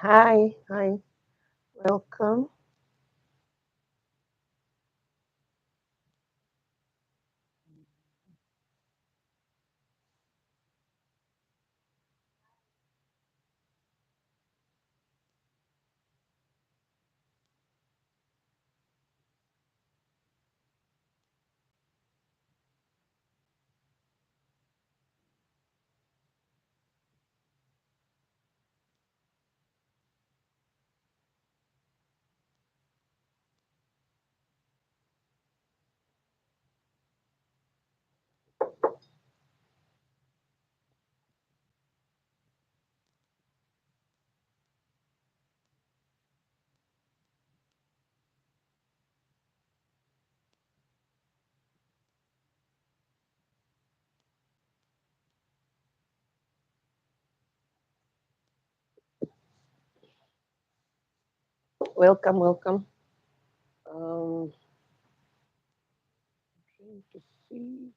Hi, welcome. Welcome. Um, trying to see.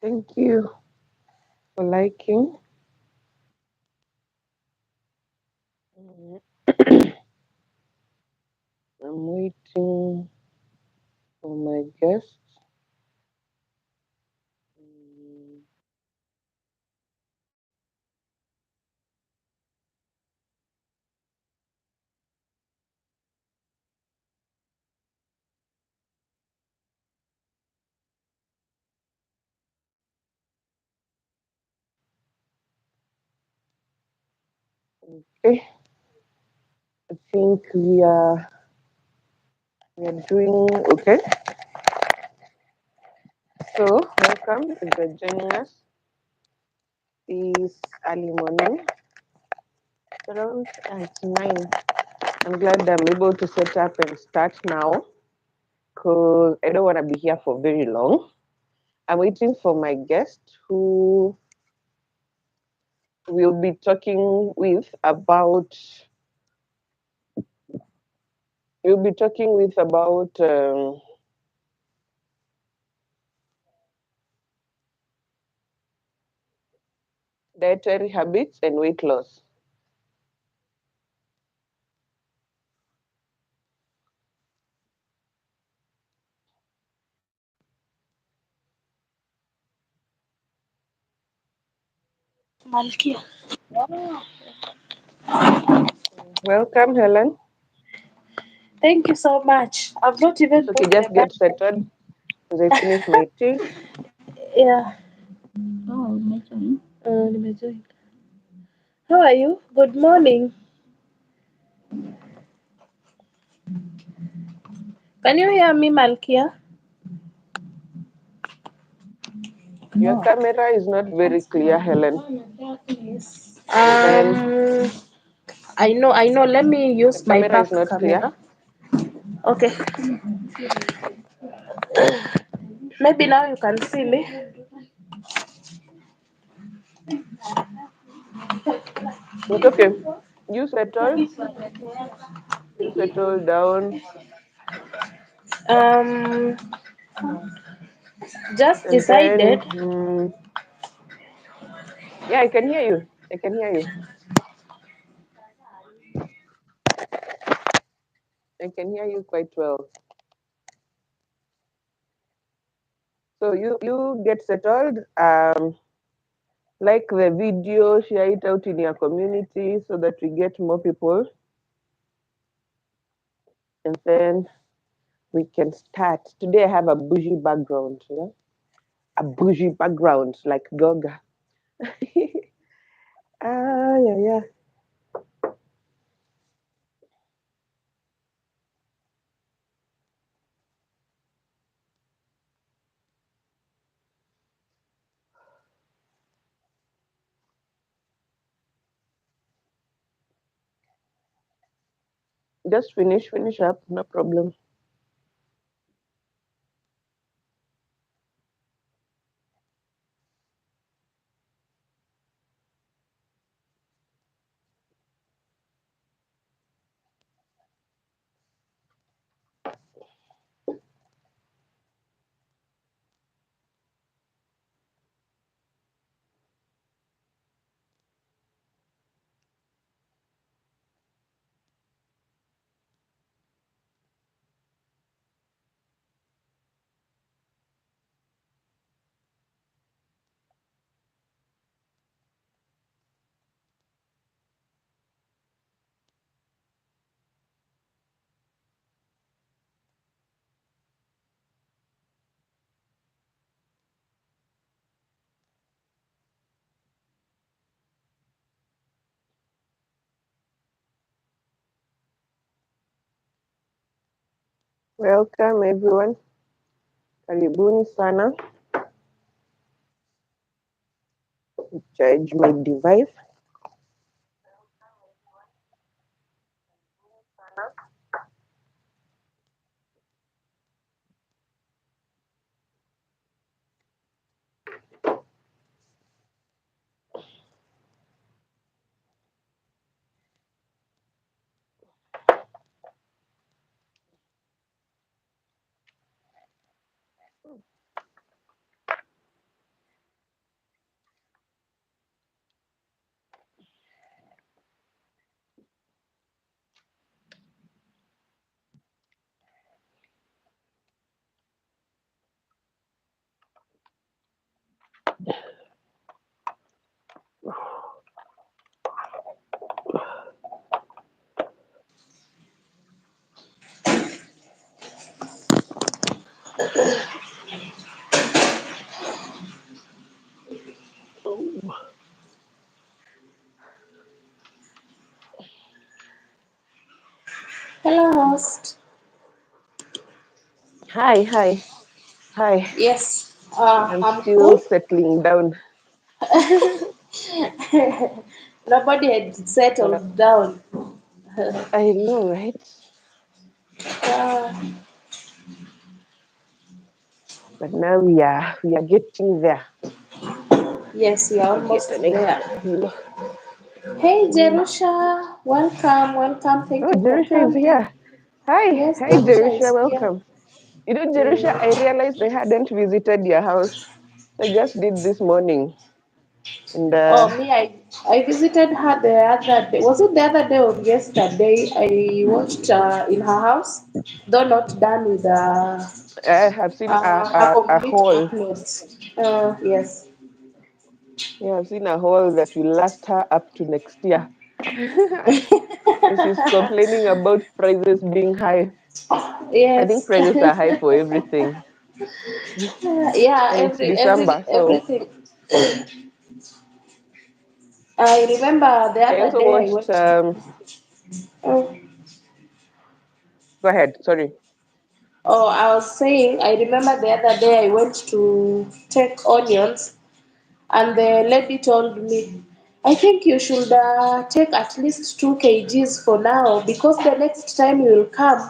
Thank you for liking. Mm, I'm waiting for my guest. Mm, Okay, I think we are doing okay. So welcome if you're joining us this early morning. Around it's 9. I'm glad I'm able to set up and start now because I don't want to be here for very long. I'm waiting for my guest who will be talking with about we'll be talking with about dietary habits and weight loss. Malkia. Welcome, Helen. Thank you so much. I've not It's even okay, put the just get button. settled as I finish my tea. Yeah. Nimejoin. How are you? Good morning. Can you hear me, Malkia? Your camera is not very clear, Helen. And Um, I know. Let me the use my camera back is not clear. camera. Okay. Maybe now you can see me. It's okay. You settle. You settle down, Um, just and then decided. yeah, I can hear you. I can hear you. I can hear you quite well. So you get settled. Like the video, share it out in your community so that we get more people, and then we can start. Today I have a bougie background, yeah? A bougie background like Goga. Ah, yeah, yeah. Just finish up, no problem. Welcome everyone. Karibuni sana. Charge my device. Hello, host. Hi, hi, hi. Yes, I'm I'm still cool. settling down. Nobody had Uh, settled down. I know, right? uh, But now we are getting there. yes, we are Okay, the almost next there. pillow. Hey, Mm. Jerusha. Welcome, welcome. Thank Oh, you for Jerusha is coming. here. Hi, Yes, hi, Jerusha Jerusha. is here. Welcome. You know, Jerusha, I Mm. realized I hadn't visited your house. I just did this morning, and Oh, me, I visited her the other day. Was it the other day or yesterday? I watched in her house, though not done with I have seen a a complete haul. upload. Yes. Yeah, I've seen a haul that will last her up to next year. And she's complaining about prices being high. I think Yes. prices are high for everything, Yeah, and it's December, so everything. I remember the I other also day I watched. went to. Oh, Go ahead. Sorry. oh, I was saying I remember the other day I went to take onions, and the lady told me, I think you should take at least 2 kgs for now because the next time you will come,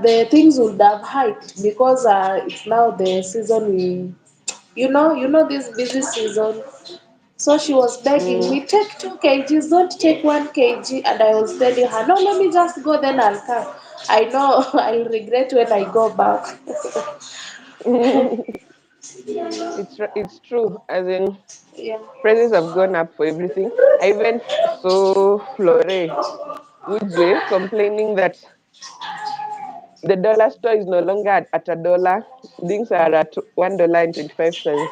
the things would have hiked because it's now the season you know this busy season. So she was begging Mm. me, take 2 kgs, don't take 1 kg. And I was telling her, no, let me just go, then I'll come. I know I'll regret when I go back. It's true. As in, Yeah. prices have gone up for everything. I even saw Flore Woodsway complaining that the dollar store is no longer at a dollar. Things are at $1.25.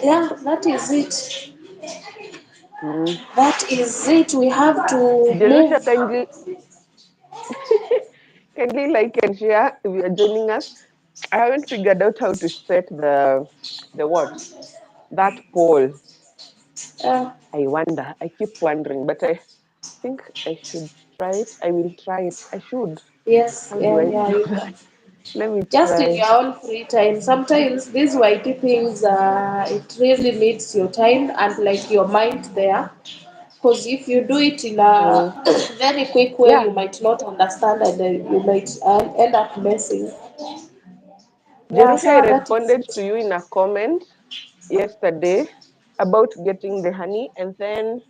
Yeah, that is it. Mm. That is it. We have to Jerusha, move. kindly like and share if you are joining us. I haven't figured out how to set the what that poll. Uh, I wonder. I keep wondering, but I think I should try it. I will try it. I should. yes, How do yeah, I yeah, do you that? can. Let me Just in try. your own free time. Sometimes these whitey things, it really needs your time and like your mind there. Because if you do it in Mm. a very quick way, you Yeah, might not understand and you might end up messing. Yeah, Jerusha, I so that is responded it. to you in a comment yesterday about getting the honey, and then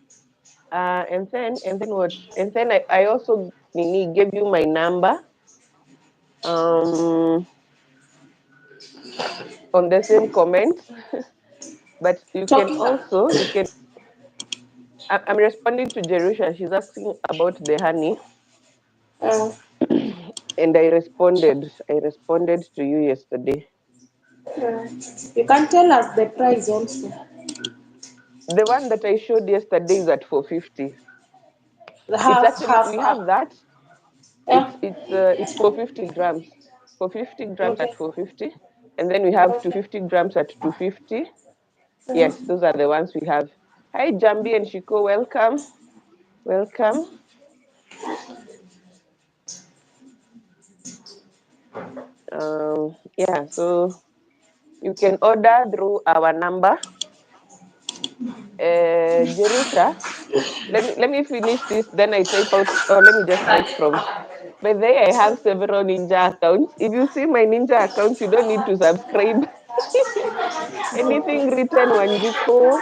what? And then I also Nini gave you my number um on the same comment. But you can Talking. also you can I'm responding to Jerusha. She's asking about the honey, Uh, and I responded to you yesterday. uh, you can tell us the price also. The one that I showed yesterday is at 450. The It's half, actually half we up. have that. Yeah. It's for 50 grams. For 50 grams Okay. at 450, and then we have Okay. 250 grams at 250. Yes, Uh-huh. those are the ones we have. Hi, Jambi and Shiko, welcome, welcome. Yeah, so you can order through our number. Jerusha, let me finish this, then I type out, or let me just write from. By the way, I have several ninja accounts. If you see my ninja accounts, you don't need to subscribe. Anything written Wanjiku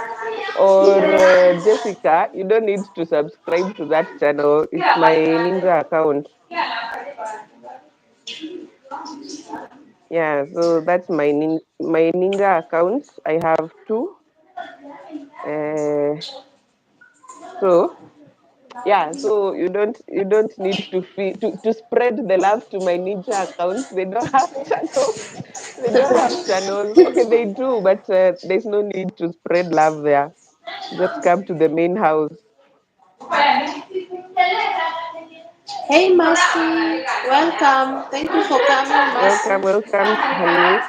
or Jessica, you don't need to subscribe to that channel. It's my ninja account. Yeah, so that's my ninja accounts. I have two. Uh, so yeah, so you don't need to spread the love to my ninja accounts. They don't have channels. They don't have channels. Okay, they do, but there's no need to spread love there. Just come to the main house. Hey, Mercy. Welcome. Thank you for coming, Welcome, Mercy. welcome, honey.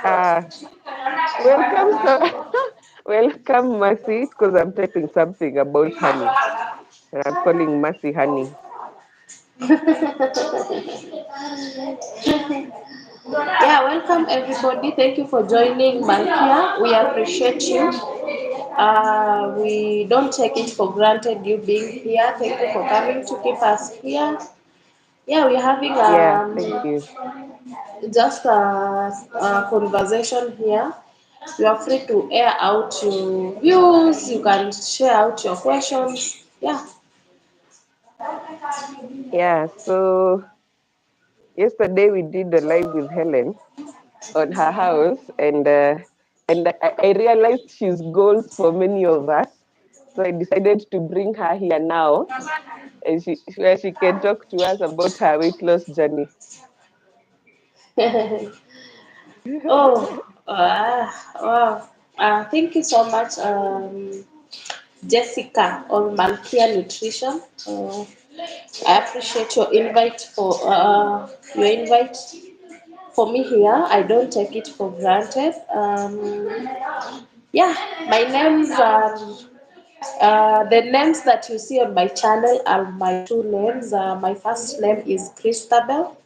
Welcome, so welcome, Mercy, because I'm typing something about honey. And I'm calling Mercy honey. Yeah, welcome everybody. Thank you for joining Malkia. We appreciate you. We don't take it for granted you being here. Thank you for coming to keep us here. Yeah, we're having Yeah, thank you. just a conversation here. You are free to air out your views. You can share out your questions. Yeah. Yeah, so yesterday we did the live with Hellen on her house, and I realized she's goals for many of us. So I decided to bring her here now, and where she can talk to us about her weight loss journey. Oh, wow. Thank you so much, Jessica on Malkia Nutrition. I appreciate your invite for me here. I don't take it for granted. Yeah, my names are the names that you see on my channel are my two names. My first name is Christabel.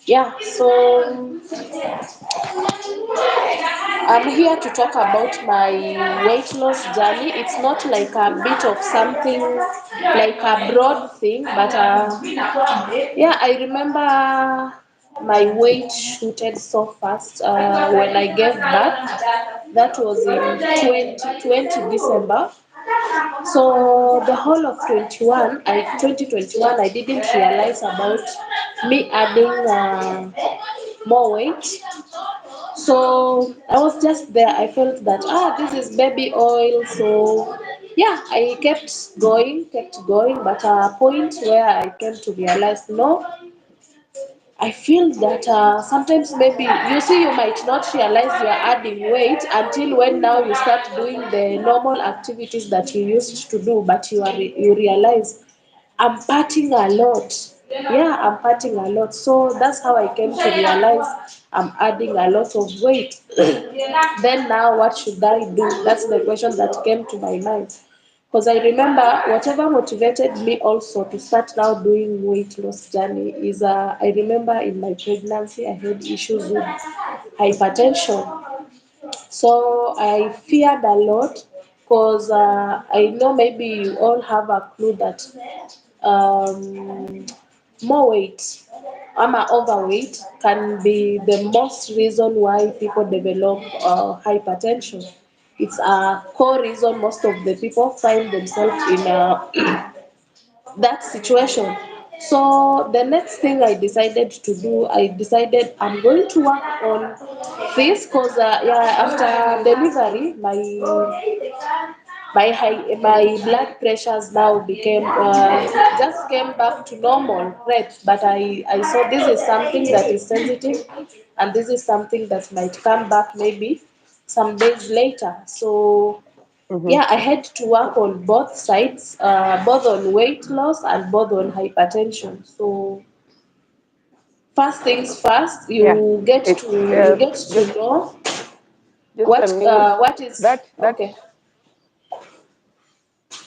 Yeah, so I'm here to talk about my weight loss journey. It's not like a bit of something like a broad thing, but yeah, I remember my weight shooted so fast when I gave birth. That was in 2020 December. So the whole of 2021, I didn't realize about me adding more weight. So I was just there. I felt that this is baby oil. So yeah, I kept going, but a point where I came to realize no, I feel that sometimes maybe you see you might not realize you are adding weight until when now you start doing the normal activities that you used to do, but you realize I'm partying a lot. Yeah, I'm partying a lot. So that's how I came to realize I'm adding a lot of weight. Then now what should I do? That's the question that came to my mind. Because I remember whatever motivated me also to start now doing weight loss journey is I remember in my pregnancy I had issues with hypertension. So I feared a lot because I know maybe you all have a clue that um, more weight, overweight can be the most reason why people develop hypertension. It's a core reason most of the people find themselves in that situation. So the next thing I decided to do, I decided I'm going to work on this because yeah, after delivery, my blood pressures now became just came back to normal, right? But I saw this is something that is sensitive, and this is something that might come back maybe some days later. So Mm-hmm. yeah, I had to work on both sides, both on weight loss and both on hypertension. So first things first, Yeah, it's you get to just know just a minute. what is That that okay.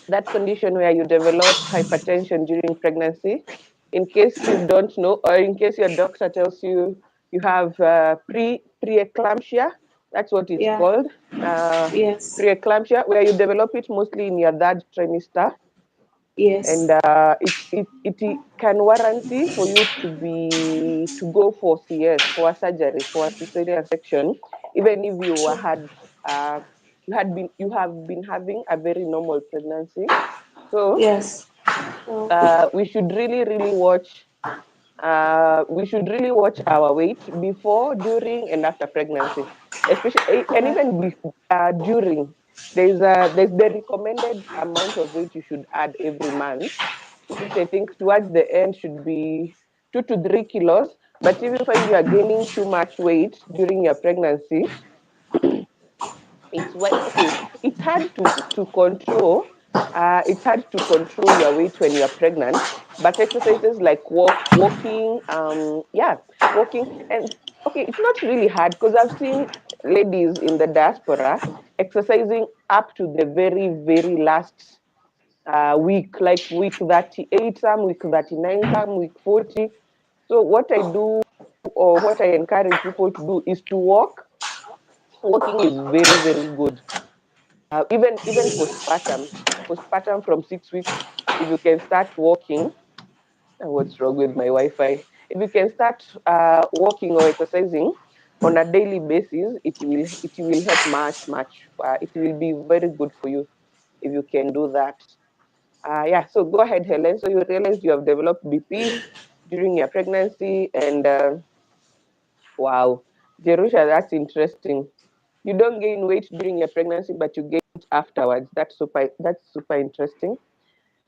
that condition where you develop hypertension during pregnancy, in case you don't know, or in case your doctor tells you you have preeclampsia, that's what it's Yeah. called. Uh, Yes. Preeclampsia, where you develop it mostly in your third trimester, and Yes. it can warranty for you to go for CS, for a surgery, for a cesarean section, even if uh, you have been having a very normal pregnancy. So Yes. Oh. we should really watch our weight before, during, and after pregnancy, especially and Yeah. even during. There's the recommended amount of weight you should add every month, which I think towards the end should be 2 to 3 kilos. But if you find you are gaining too much weight during your pregnancy, it's why okay. It's hard to control your weight when you're pregnant. But exercises like walking, yeah, walking, and okay, it's not really hard because I've seen ladies in the diaspora exercising up to the very last week, like week 38, some week 39, some week 40. So what I do, or what I encourage people to do, is to walk. Walking is very good. Even postpartum from 6 weeks, if you can start walking. What's wrong with my Wi-Fi? If you can start walking or exercising on a daily basis, it will help much. It will be very good for you if you can do that. Yeah. So go ahead, Helen. So you realized you have developed BP during your pregnancy, and wow, Jerusha, that's interesting. You don't gain weight during your pregnancy, but you gain it afterwards. That's super interesting.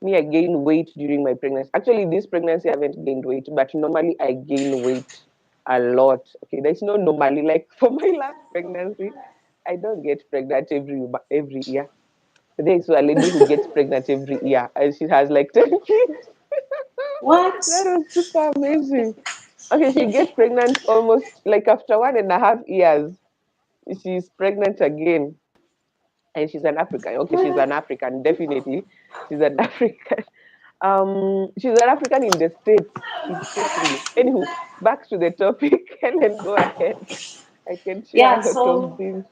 Me, I gain weight during my pregnancy. Actually, this pregnancy I haven't gained weight, but normally I gain weight a lot. Okay, there's no normally. Like for my last pregnancy, I don't get pregnant every year. There's a lady who gets pregnant every year, and she has like 10 kids. What? That was super amazing. Okay, she gets pregnant almost like after 1.5 years. She's pregnant again, and she's an African. Okay, she's an African, definitely. She's an African. She's an African in the States. She's catering. Anywho, back to the topic. Helen, go ahead. I can share Yeah. a lot of So things.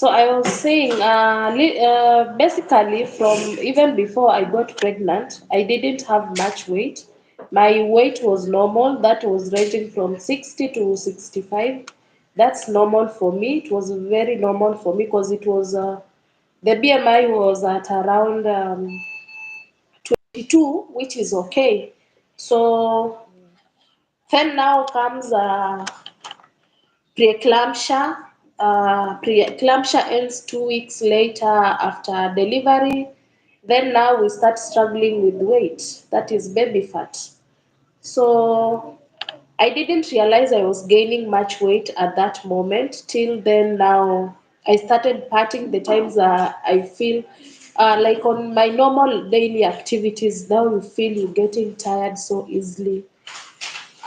I was saying, basically, from even before I got pregnant, I didn't have much weight. My weight was normal. That was ranging from 60 to 65. That's normal for me. It was very normal for me because it was the BMI was at around 22, which is okay. So then now comes preeclampsia. Preeclampsia ends 2 weeks later after delivery. Then now we start struggling with weight. That is baby fat. So I didn't realize I was gaining much weight at that moment. Till then, now I started parting the times I feel like on my normal daily activities. Now you feel you're getting tired so easily.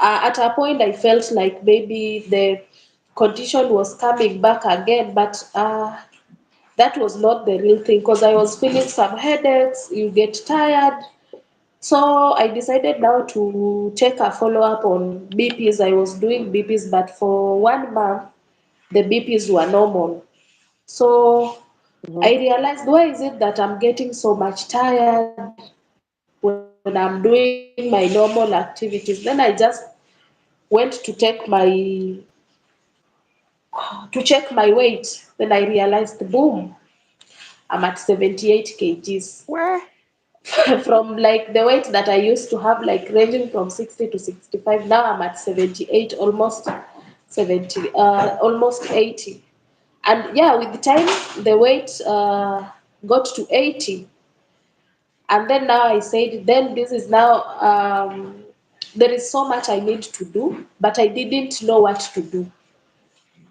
At a point, I felt like maybe the condition was coming back again, but that was not the real thing because I was feeling some headaches. You get tired, so I decided now to take a follow up on BPs. I was doing BPs, but for 1 month, the BPs were normal. So Mm-hmm. I realized, why is it that I'm getting so much tired when I'm doing my normal activities? Then I just went to check my weight. Then I realized, boom, I'm at 78 kgs. Where? From like the weight that I used to have, like ranging from 60 to 65. Now I'm at 78, almost 70, almost 80. And yeah, with the time, the weight got to 80. And then now I said, then this is now, there is so much I need to do, but I didn't know what to do.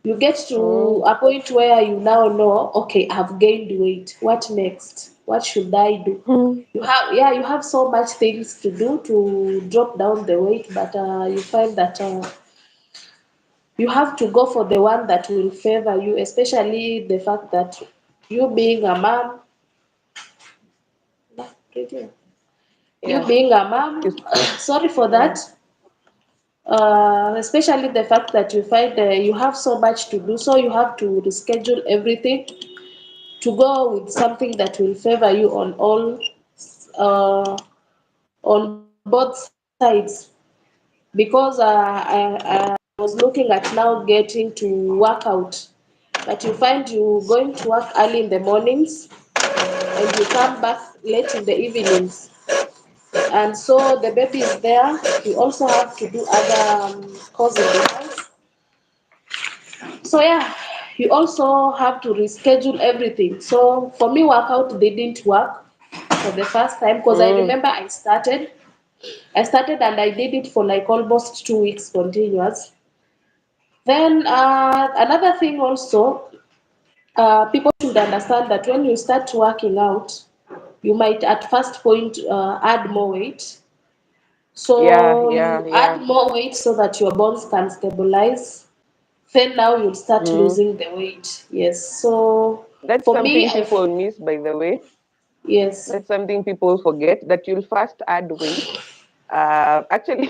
You get to Mm. a point where you now know, okay, I've gained weight. What next? What should I do? Mm. You have so much things to do to drop down the weight, but you find that you have to go for the one that will favor you, especially the fact that you being a mom, you Yeah. being a mom, It's, sorry for that. mm. Especially the fact that you find you have so much to do, so you have to reschedule everything to go with something that will favor you on all, on both sides. Because I was looking at now getting to work out, but you find you going to work early in the mornings and you come back late in the evenings, and so the baby is there. You also have to do other chores in the house. So yeah, you also have to reschedule everything. So for me, workout didn't work for the first time because I Mm. remember I started and I did it for like almost 2 weeks continuous. Then another thing also, people should understand that when you start working out, you might at first point add more weight. Yeah, So yeah, you yeah. add more weight so that your bones can stabilize. Then now you'll start Mm. losing the weight. Yes. So That's for me, something people miss, by the way. yes, That's something people forget, that you'll first add weight. Actually,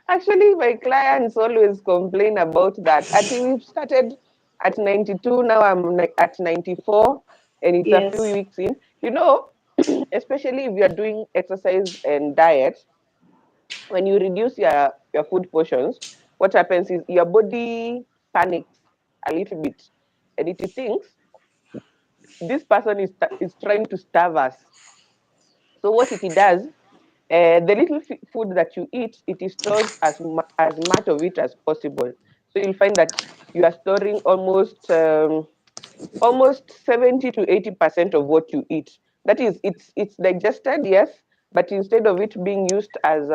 actually, my clients always complain about that. At we've started at 92, now I'm like at 94, and it's a few yes, weeks in. You know, especially if you're doing exercise and diet, when you reduce your food portions, what happens is your body panics a little bit, and it thinks this person is trying to starve us. So what it does, the little food that you eat, it stores as much of it as possible. So you'll find that you are storing almost 70 to 80% of what you eat. That is, it's digested, yes, but instead of it being used as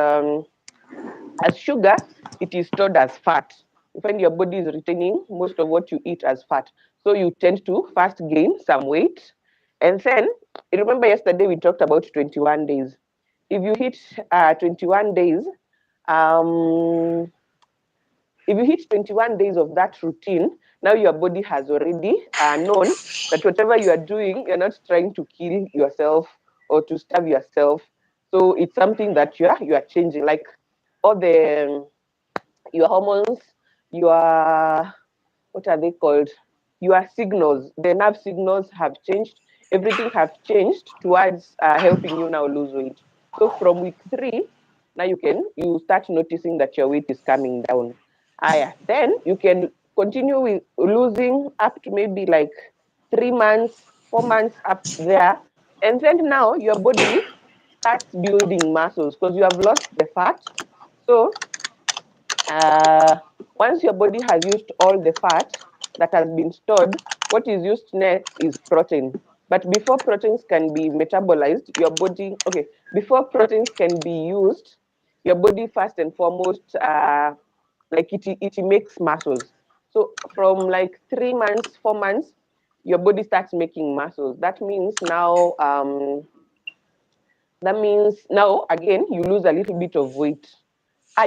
sugar, it is stored as fat. You find your body is retaining most of what you eat as fat. So you tend to first gain some weight. And then, remember yesterday we talked about 21 days. If you hit 21 days, um, if you hit 21 days of that routine, now your body has already known that whatever you are doing, you're not trying to kill yourself or to starve yourself. So it's something that you are changing. Like all the your hormones, your what are they called? Your signals, the nerve signals have changed. Everything have changed towards helping you now lose weight. So from week 3, now you start noticing that your weight is coming down. Yeah. Then you can continue with losing up to maybe like 3 months, 4 months up there, and then now your body starts building muscles because you have lost the fat. So uh, once your body has used all the fat that has been stored, what is used next is protein. But before proteins can be metabolized, before proteins can be used, your body first and foremost like it makes muscles. So from like 3 months, 4 months, your body starts making muscles. That means now again you lose a little bit of weight.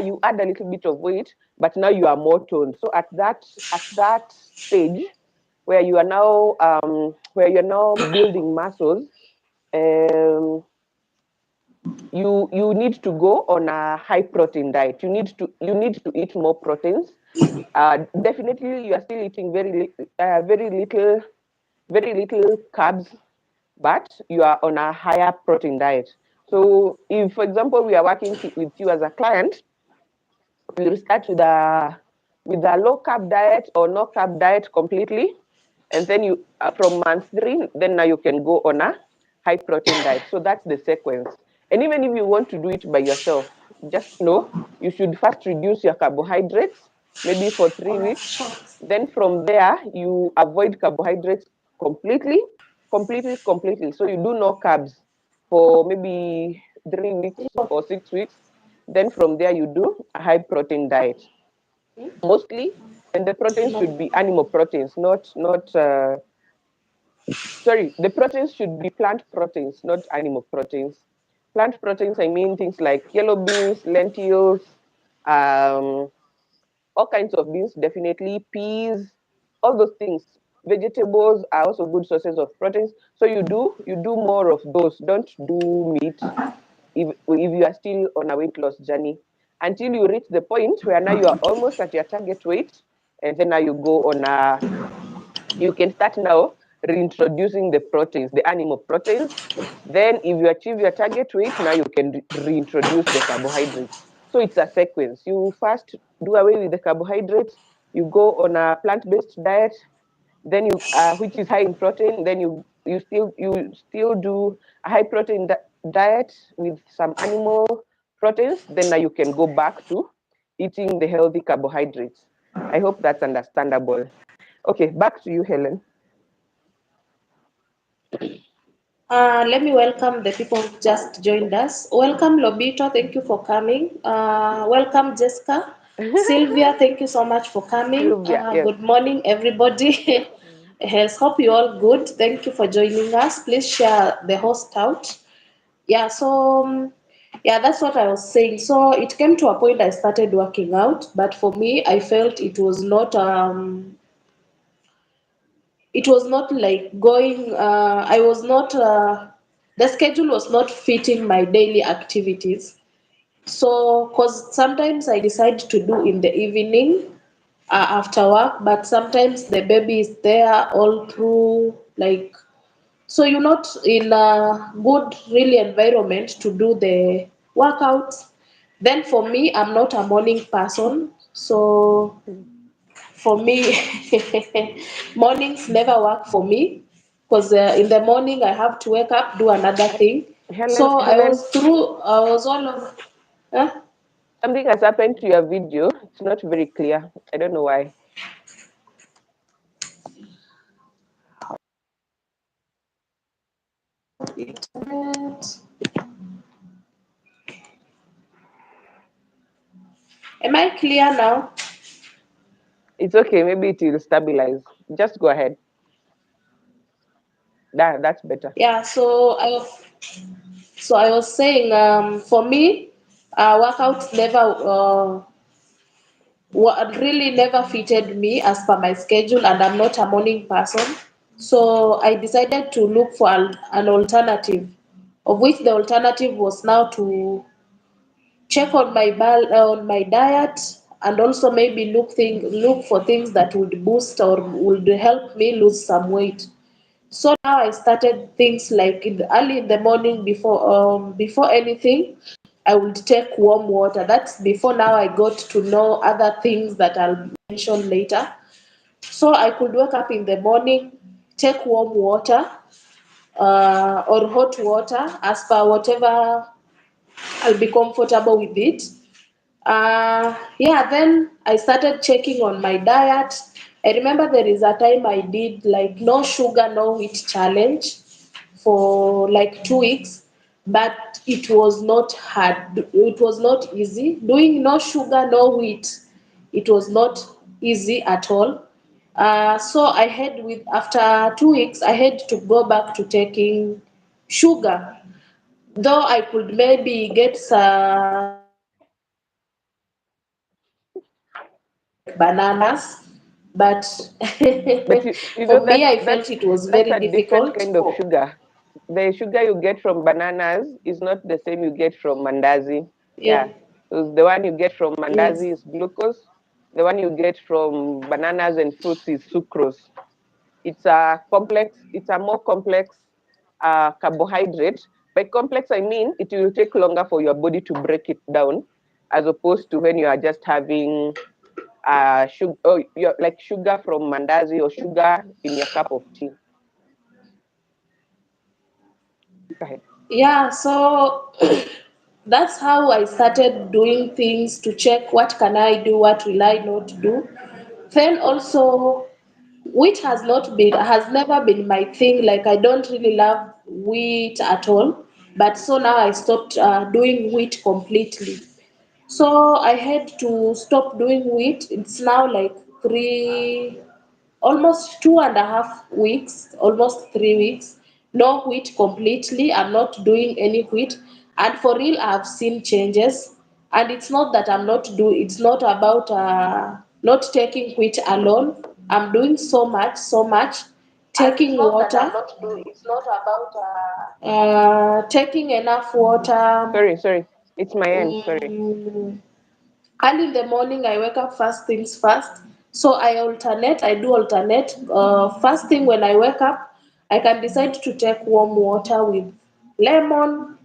You add a little bit of weight, but now you are more toned. So at that stage where you're now building muscles, um, you need to go on a high protein diet. You need to eat more proteins. Definitely, you are still eating very little carbs, but you are on a higher protein diet. So, if, for example, we are working with you as a client, we'll start with a low carb diet or no carb diet completely, and then you from month 3, then now you can go on a high protein diet. So that's the sequence. And even if you want to do it by yourself, just know you should first reduce your carbohydrates, maybe for 3 weeks. Then from there you avoid carbohydrates completely, completely. So you do no carbs for maybe 3 weeks or 6 weeks. Then from there you do a high protein diet mostly, and the proteins should be animal proteins, not sorry, the proteins should be plant proteins, not animal proteins. Plant proteins, I mean things like yellow beans, lentils, um, all kinds of beans, definitely peas, all those things. Vegetables are also good sources of proteins. So you do more of those. Don't do meat if you are still on a weight loss journey, until you reach the point where now you are almost at your target weight, and then now you can start now reintroducing the proteins, the animal proteins. Then if you achieve your target weight, now you can reintroduce the carbohydrates. So it's a sequence. You first do away with the carbohydrates, you go on a plant-based diet, then which is high in protein, then you still do a high protein diet with some animal proteins, then now you can go back to eating the healthy carbohydrates. I hope that's understandable. Okay, back to you, Helen. Let me welcome the people who just joined us. Welcome, Lobito. Thank you for coming. Welcome, Jessica. Sylvia, thank you so much for coming. Sylvia, yes. Good morning, everybody. Yes, hope you all good. Thank you for joining us. Please share the host out. Yeah, so yeah, that's what I was saying. So it came to a point I started working out, but for me, I felt it was not like going. I was not. The schedule was not fitting my daily activities. So, cause sometimes I decide to do in the evening after work, but sometimes the baby is there all through, like, so you're not in a good really environment to do the workouts. Then for me, I'm not a morning person, so for me, mornings never work for me because in the morning I have to wake up, do another thing. Helen, So Helen, I was all of, huh? something has happened to your video. It's not very clear. I don't know why. Internet. Am I clear now? It's okay. Maybe it will stabilize. Just go ahead. That's better. Yeah. So I was saying, for me, workouts really never fitted me as per my schedule, and I'm not a morning person. So I decided to look for an alternative, of which the alternative was now to check on on my diet, and also maybe look for things that would boost or would help me lose some weight. So now I started things like early in the morning, before anything, I would take warm water. That's before now I got to know other things that I'll mention later. So I could wake up in the morning, take warm water or hot water as per whatever I'll be comfortable with it. Yeah, then I started checking on my diet. I remember there is a time I did like no sugar, no wheat challenge for like 2 weeks, but it was not hard. It was not easy. Doing no sugar, no wheat it was not easy at all. So I had with after 2 weeks, I had to go back to taking sugar. Though I could maybe get some fruits like bananas, but But you for know me, I that's felt it was that's very a different difficult kind of for. sugar. The sugar you get from bananas is not the same you get from mandazi. Yeah, Yeah. So the one you get from yes. mandazi is glucose. The one you get from bananas and fruits is sucrose. It's a more complex carbohydrate. By complex, I mean it will take longer for your body to break it down, as opposed to when you are just having sugar, oh, like sugar from mandazi or sugar in your cup of tea. Go ahead. Yeah, so that's how I started doing things to check what can I do, what will I not do. Then also, wheat has never been my thing. Like I don't really love wheat at all. But so now I stopped doing wheat completely. So I had to stop doing wheat. It's now like almost 2.5 weeks, almost 3 weeks. No wheat completely. I'm not doing any wheat. And for real, I've seen changes. And it's not that it's not about not taking wheat alone. I'm doing so much, so much. And it's Taking not that I'm water, not doing. It's not about. taking enough water. Sorry. It's my end. Sorry. Mm, early in the morning I wake up first things first, so I do alternate. First thing when I wake up, I can decide to take warm water with lemon.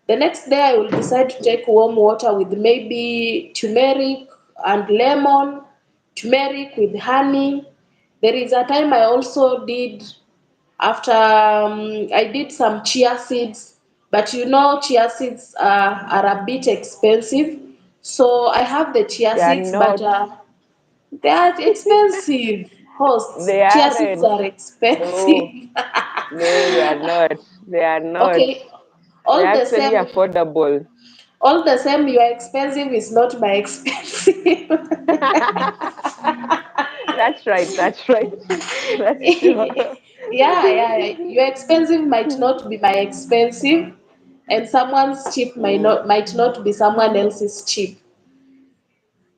The next day I will decide to take warm water with maybe turmeric and lemon, turmeric with honey. There is a time I also did after I did some chia seeds, but you know chia seeds are a bit expensive. So I have the chia They are seeds, but not. they are expensive. Hosts, They chia seeds aren't. are expensive. No. No, they are not. They are not. Okay, They're all the actually same, affordable. your expensive is not my expensive. That's right. That's right. That's yeah, true. yeah. Your expensive might not be my expensive, and someone's cheap Mm. might not be someone else's cheap.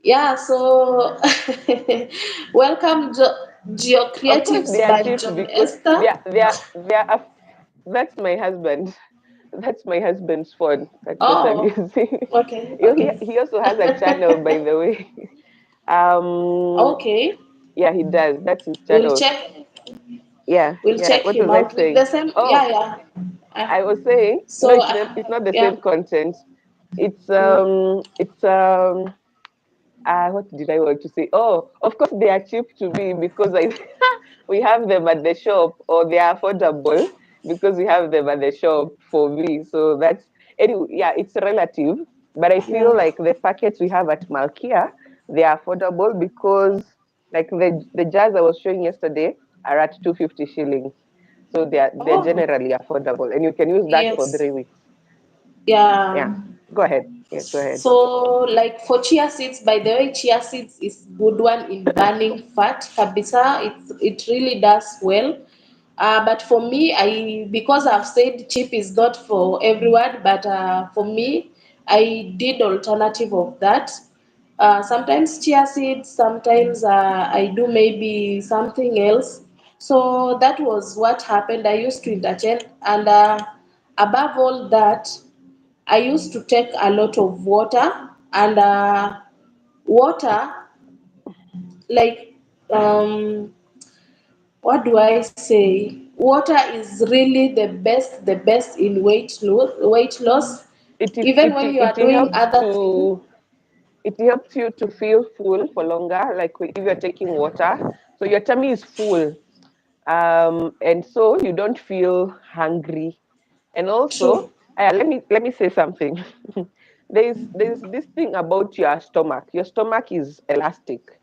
Yeah, so welcome Geo Of course, they Creatives are by cheap John because Esther. that's my husband. That's my husband's phone that I'm Oh, using. okay, He also has a channel, by the way. Um, okay. yeah, he does. That's his We'll channel. check. Yeah. We'll check What him was I out with the saying? same. Oh, Yeah, yeah. I was saying no. So, It's not the yeah. same content. Mm. It's what did I want to say? Oh, of course they are cheap to me because I we have them at the shop, or they are affordable because we have them at the shop for me. So that's anyway. Yeah, it's relative, but I Yeah. feel like the packets we have at Malkia, they are affordable because like the jars I was showing yesterday are at 250 shillings. So they're Oh, generally affordable, and you can use that for yes. 3 weeks. Yeah. Yeah, go ahead. Yeah, go ahead. So, like for chia seeds, by the way, chia seeds is good one in burning fat. Kabisa, it really does well. But for me, because I've said cheap is not for everyone, but for me, I did alternative of that. Sometimes chia seeds, sometimes I do maybe something else. So that was what happened. I used to interchange, and above all that, I used to take a lot of water, and water, like, what do I say? Water is really the best in weight loss. Even when you are It doing helps other things. to it helps you to feel full for longer, like if you're taking water. So your tummy is full. And so you don't feel hungry. And also, True. let me say something. There's this thing about your stomach. Your stomach is elastic.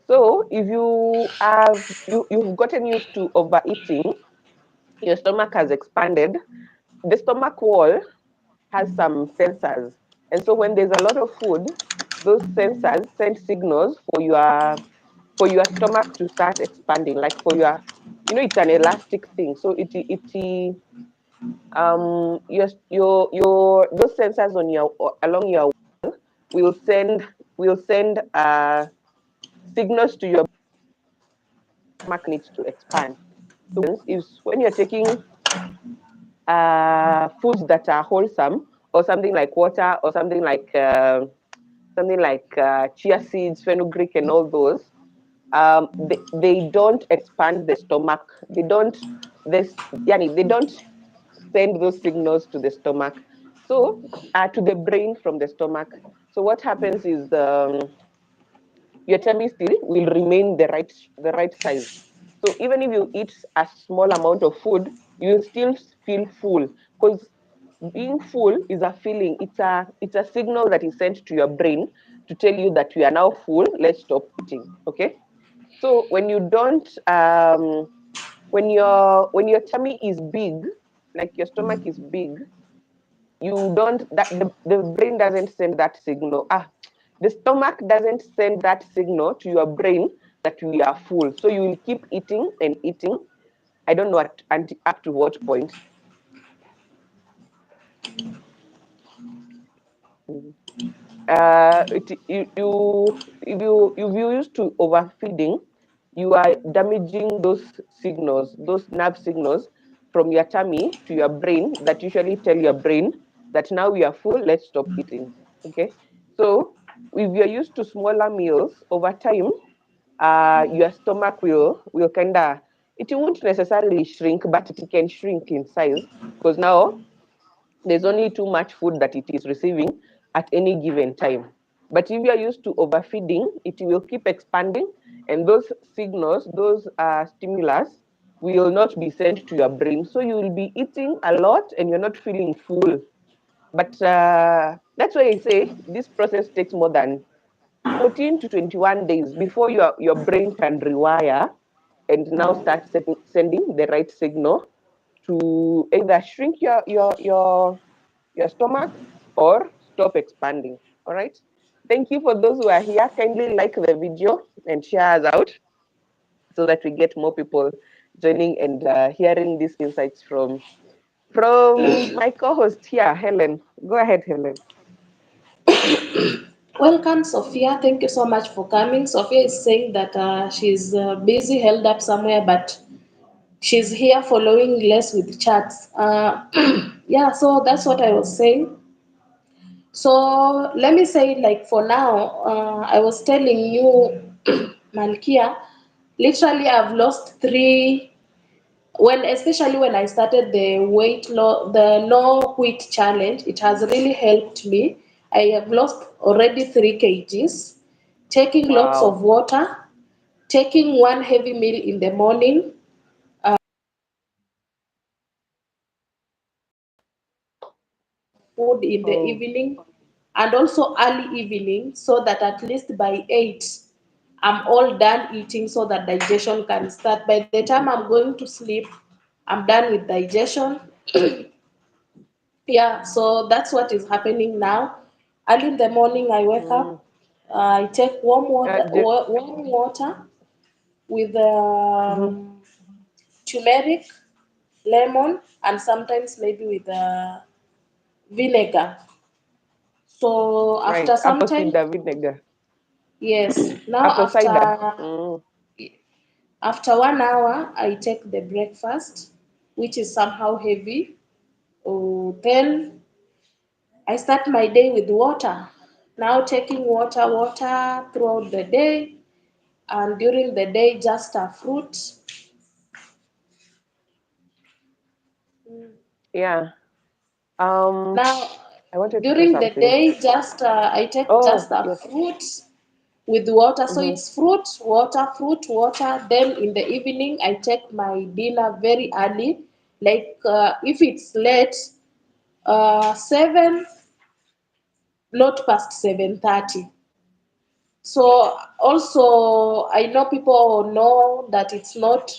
So if you've gotten used to overeating, your stomach has expanded. The stomach wall has some sensors. And so when there's a lot of food, those sensors send signals for your stomach to start expanding, like for your, it's an elastic thing. So your those sensors on your along your will send signals to your stomach needs to expand. So is when you're taking foods that are wholesome, or something like water, or something like chia seeds, fenugreek, and all those, they don't expand the stomach. They don't this yani, they don't send those signals to the stomach. So to the brain from the stomach. So what happens is your tummy still will remain the right size. So even if you eat a small amount of food, you still feel full, because being full is a feeling. It's a signal that is sent to your brain to tell you that you are now full. Let's stop eating. Okay. So when you don't when your tummy is big, like your stomach is big, you don't that the brain doesn't send that signal. The stomach doesn't send that signal to your brain that we are full. So you will keep eating and eating. I don't know up to what point. Mm. If you used to overfeeding, you are damaging those signals, those nerve signals from your tummy to your brain that usually tell your brain that now we are full, let's stop eating. Okay. So if you're used to smaller meals over time, your stomach will kinda, it won't necessarily shrink, but it can shrink in size, because now there's only too much food that it is receiving at any given time. But if you are used to overfeeding, it will keep expanding, and those signals, those stimulus, will not be sent to your brain. So you will be eating a lot and you're not feeling full. But that's why I say this process takes more than 14 to 21 days before your brain can rewire and now start sending the right signal to either shrink your stomach or stop expanding. All right. Thank you for those who are here. Kindly like the video and share us out so that we get more people joining and hearing these insights from my co-host here, Hellen. Go ahead, Hellen. Welcome, Sophia. Thank you so much for coming. Sophia is saying that she's busy, held up somewhere, but she's here following less with chats. Yeah, so that's what I was saying. So let me say, like for now, I was telling you, Malkia, literally I've lost three. When especially when I started the the no wheat challenge, it has really helped me. I have lost already 3 kgs. Taking lots of Wow. water, taking one heavy meal in the morning, food in the Oh. evening, and also early evening, so that at least by 8 I'm all done eating so that digestion can start. By the time I'm going to sleep, I'm done with digestion. Yeah, so that's what is happening now. Early in the morning, I wake Mm. up, I take warm Uh, water, do, warm water with mhm. turmeric, lemon, and sometimes maybe with vinegar. So Right. after some Apple time, cider vinegar. yes, now Apple cider. after Mm. after 1 hour, I take the breakfast, which is somehow heavy. Oh, then I start my day with water. Now taking water throughout the day, and during the day just a fruit. Yeah. Now I wanted to say during the something. day just I take just Oh, a yes. fruit with water. So Mm-hmm. it's fruit, water. Then in the evening I take my dinner very early. Like if it's late, 7, not past 7:30. So also I know people know that it's not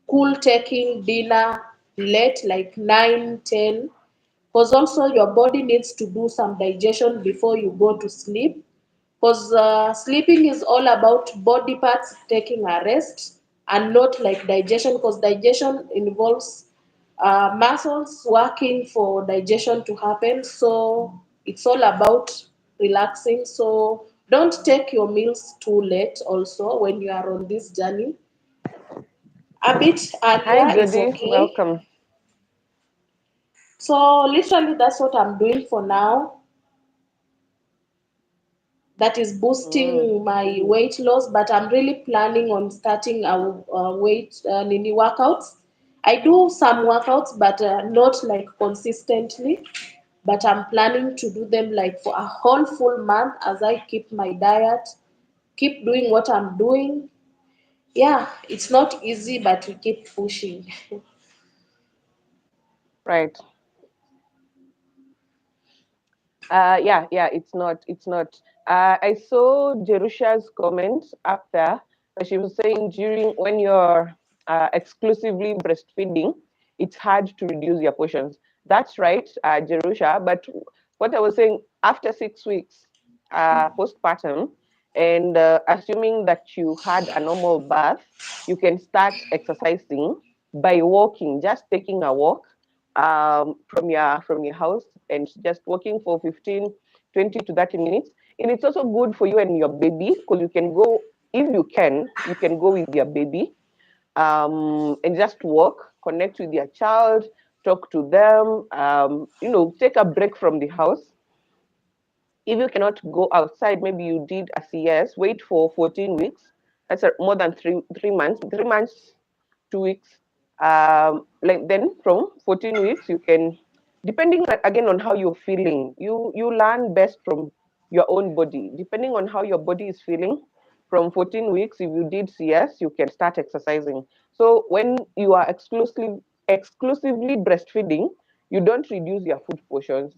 cool taking dinner late, like 9, 10, because also your body needs to do some digestion before you go to sleep. because sleeping is all about body parts taking a rest and not like digestion, because digestion involves muscles working for digestion to happen. So it's all about relaxing. So don't take your meals too late also when you are on this journey. A bit Hi, earlier is Jody. okay. Welcome. So literally that's what I'm doing for now. That is Mm, boosting my weight loss, but I'm really planning on starting a weight nini workouts. I do some workouts, but not like consistently, but I'm planning to do them like for a whole full month as I keep my diet, keep doing what I'm doing. Yeah, it's not easy, but we keep pushing. right. Yeah, it's not. It's not. I saw Jerusha's comment up there. She was saying during when you're exclusively breastfeeding, it's hard to reduce your portions. That's right, Jerusha. But what I was saying, after 6 weeks postpartum, and assuming that you had a normal birth, you can start exercising by walking, just taking a walk from your house and just walking for 15, 20 to 30 minutes. And it's also good for you and your baby because you can go, if you can go with your baby and just walk, connect with your child, talk to them, take a break from the house. If you cannot go outside, maybe you did a CS, wait for 14 weeks. That's more than 3 months. 3 months, 2 weeks. Like then from 14 weeks, you can, depending again on how you're feeling, you learn best from your own body. Depending on how your body is feeling, from 14 weeks, if you did CS, you can start exercising. So when you are exclusively breastfeeding, you don't reduce your food portions,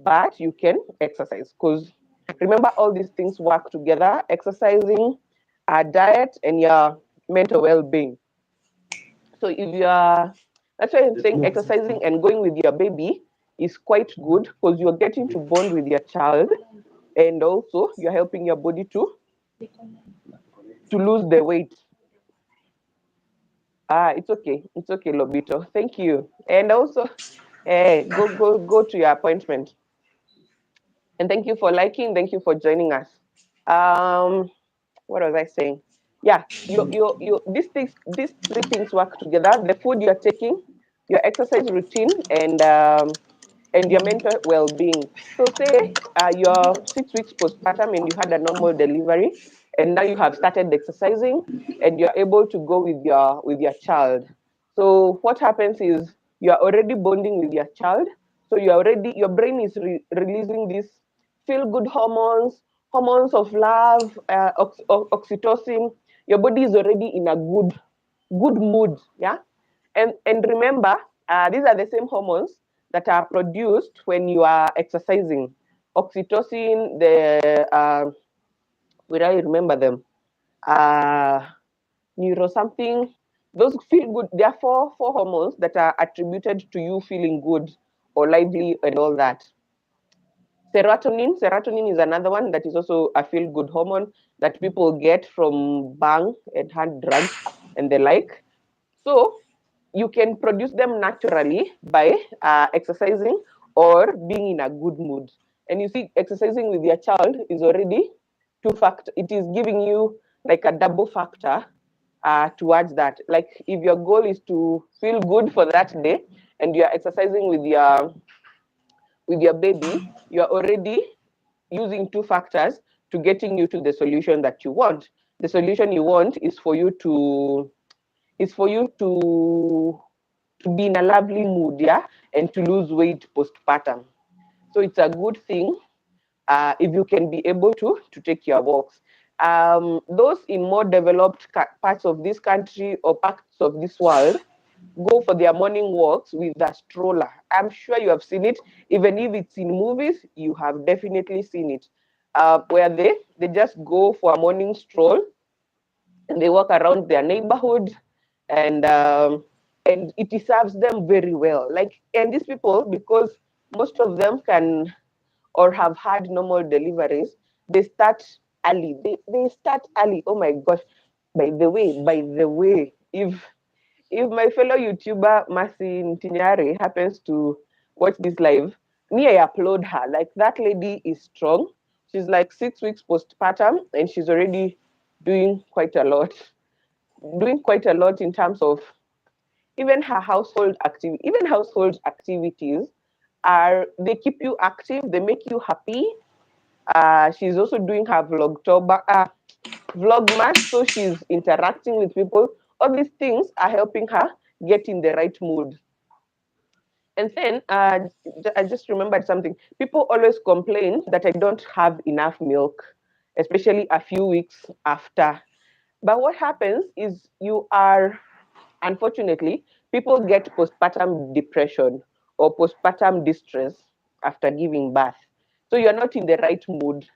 but you can exercise because remember all these things work together: exercising, diet, and your mental well-being. So if you are, that's why I'm saying exercising and going with your baby is quite good because you're getting to bond with your child, and also you're helping your body to lose the weight. It's okay, Lobito. Thank you. And also, go to your appointment. And thank you for liking. Thank you for joining us. Um, what was I saying? Yeah, these three things work together: the food you're taking, your exercise routine, and your mental well-being. So, say you're 6 weeks postpartum and you had a normal delivery, and now you have started exercising, and you're able to go with your child. So, what happens is you are already bonding with your child. So your brain is releasing these feel-good hormones, hormones of love, oxytocin. Your body is already in a good mood. Yeah, and remember, these are the same hormones that are produced when you are exercising. Oxytocin, will I remember them? Uh, Neuro something. Those feel good. There are four hormones that are attributed to you feeling good or lively and all that. Serotonin is another one that is also a feel good hormone that people get from bang and hard drugs and the like. So you can produce them naturally by exercising or being in a good mood. And you see, exercising with your child is already two factor. It is giving you like a double factor towards that. Like if your goal is to feel good for that day, and you are exercising with your baby, you are already using two factors to getting you to the solution that you want. The solution you want is for you to be in a lovely mood, yeah, and to lose weight postpartum. So it's a good thing if you can be able to take your walks. Those in more developed parts of this country or parts of this world go for their morning walks with a stroller. I'm sure you have seen it. Even if it's in movies, you have definitely seen it. Where they just go for a morning stroll and they walk around their neighborhood, and it serves them very well. Like, and these people, because most of them can or have had normal deliveries, they start early. They start early. Oh my gosh. By the way, if my fellow YouTuber Masin Tinyari happens to watch this live, me, I applaud her. Like that lady is strong. She's like 6 weeks postpartum and she's already doing quite a lot. Doing quite a lot in terms of even her household activities are they keep you active, they make you happy. She's also doing her vlogmas, so she's interacting with people. All these things are helping her get in the right mood. And then I just remembered something. People always complain that I don't have enough milk, especially a few weeks after. But what happens is unfortunately, people get postpartum depression or postpartum distress after giving birth. So you're not in the right mood.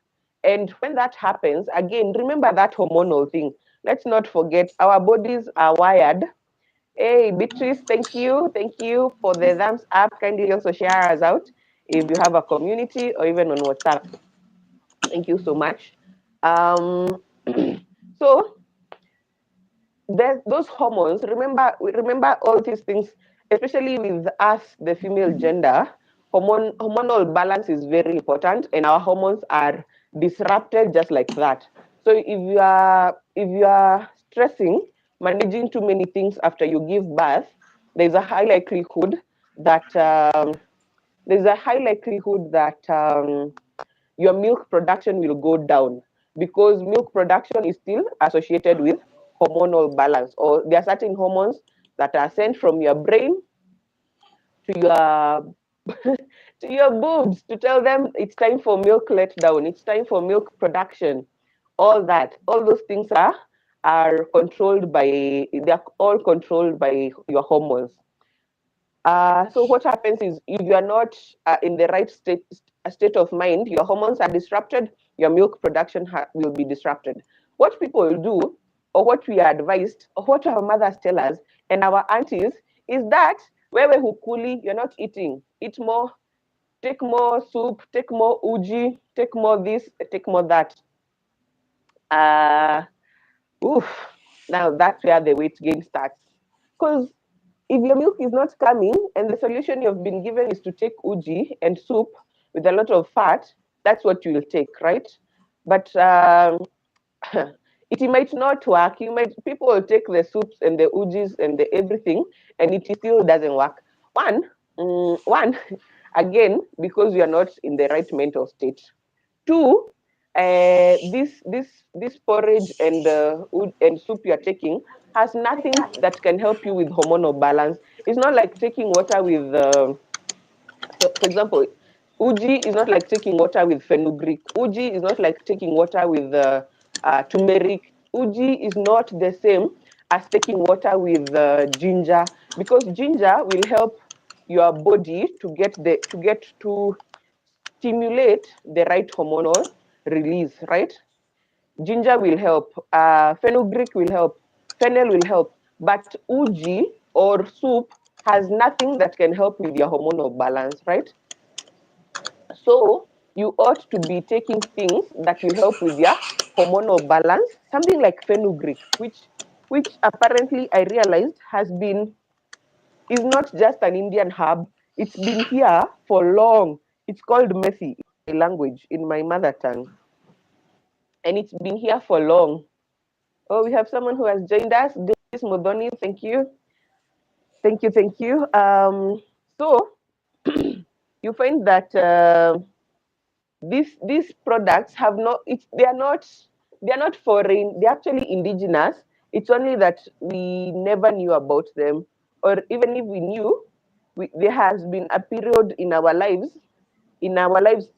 And when that happens, again, remember that hormonal thing. Let's not forget our bodies are wired. Hey, Beatrice, thank you. Thank you for the thumbs up. Kindly also share us out if you have a community or even on WhatsApp. Thank you so much. Um, so there's those hormones. Remember all these things, especially with us, the female gender. Hormonal balance is very important, and our hormones are disrupted just like that. So if you are stressing, managing too many things after you give birth, there's a high likelihood that there's a high likelihood that your milk production will go down because milk production is still associated with hormonal balance, or there are certain hormones that are sent from your brain to your to your boobs to tell them it's time for milk letdown, it's time for milk production. All those things are controlled by they're all controlled by your hormones. So what happens is if you are not in the right state of mind, your hormones are disrupted, your milk production will be disrupted. What people do, or what we are advised, or what our mothers tell us, and our aunties, is that wewe hukuli, you're not eating. Eat more, take more soup, take more uji, take more this, take more that. Uh, Oof. Now that's where the weight gain starts. Because if your milk is not coming and the solution you've been given is to take uji and soup with a lot of fat, that's what you will take, right? But it might not work. People will take the soups and the ujis and the everything, and it still doesn't work. One, again, because you are not in the right mental state. Two, this porridge and soup you're taking has nothing that can help you with hormonal balance. It's not like taking water with for example, uji is not like taking water with fenugreek. Uji is not like taking water with turmeric. Uji is not the same as taking water with ginger, because ginger will help your body to stimulate the right hormonal release, right? Ginger will help, fenugreek will help, fennel will help, but uji or soup has nothing that can help with your hormonal balance, right? So you ought to be taking things that will help with your hormonal balance, something like fenugreek, which apparently I realized is not just an Indian herb. It's been here for long. It's called Methi in my language, in my mother tongue, and it's been here for long. Oh, we have someone who has joined us. This Modoni, thank you, thank you, thank you. So you find that these products have not. They are not foreign. They're actually indigenous. It's only that we never knew about them, or even if we knew, there has been a period in our lives,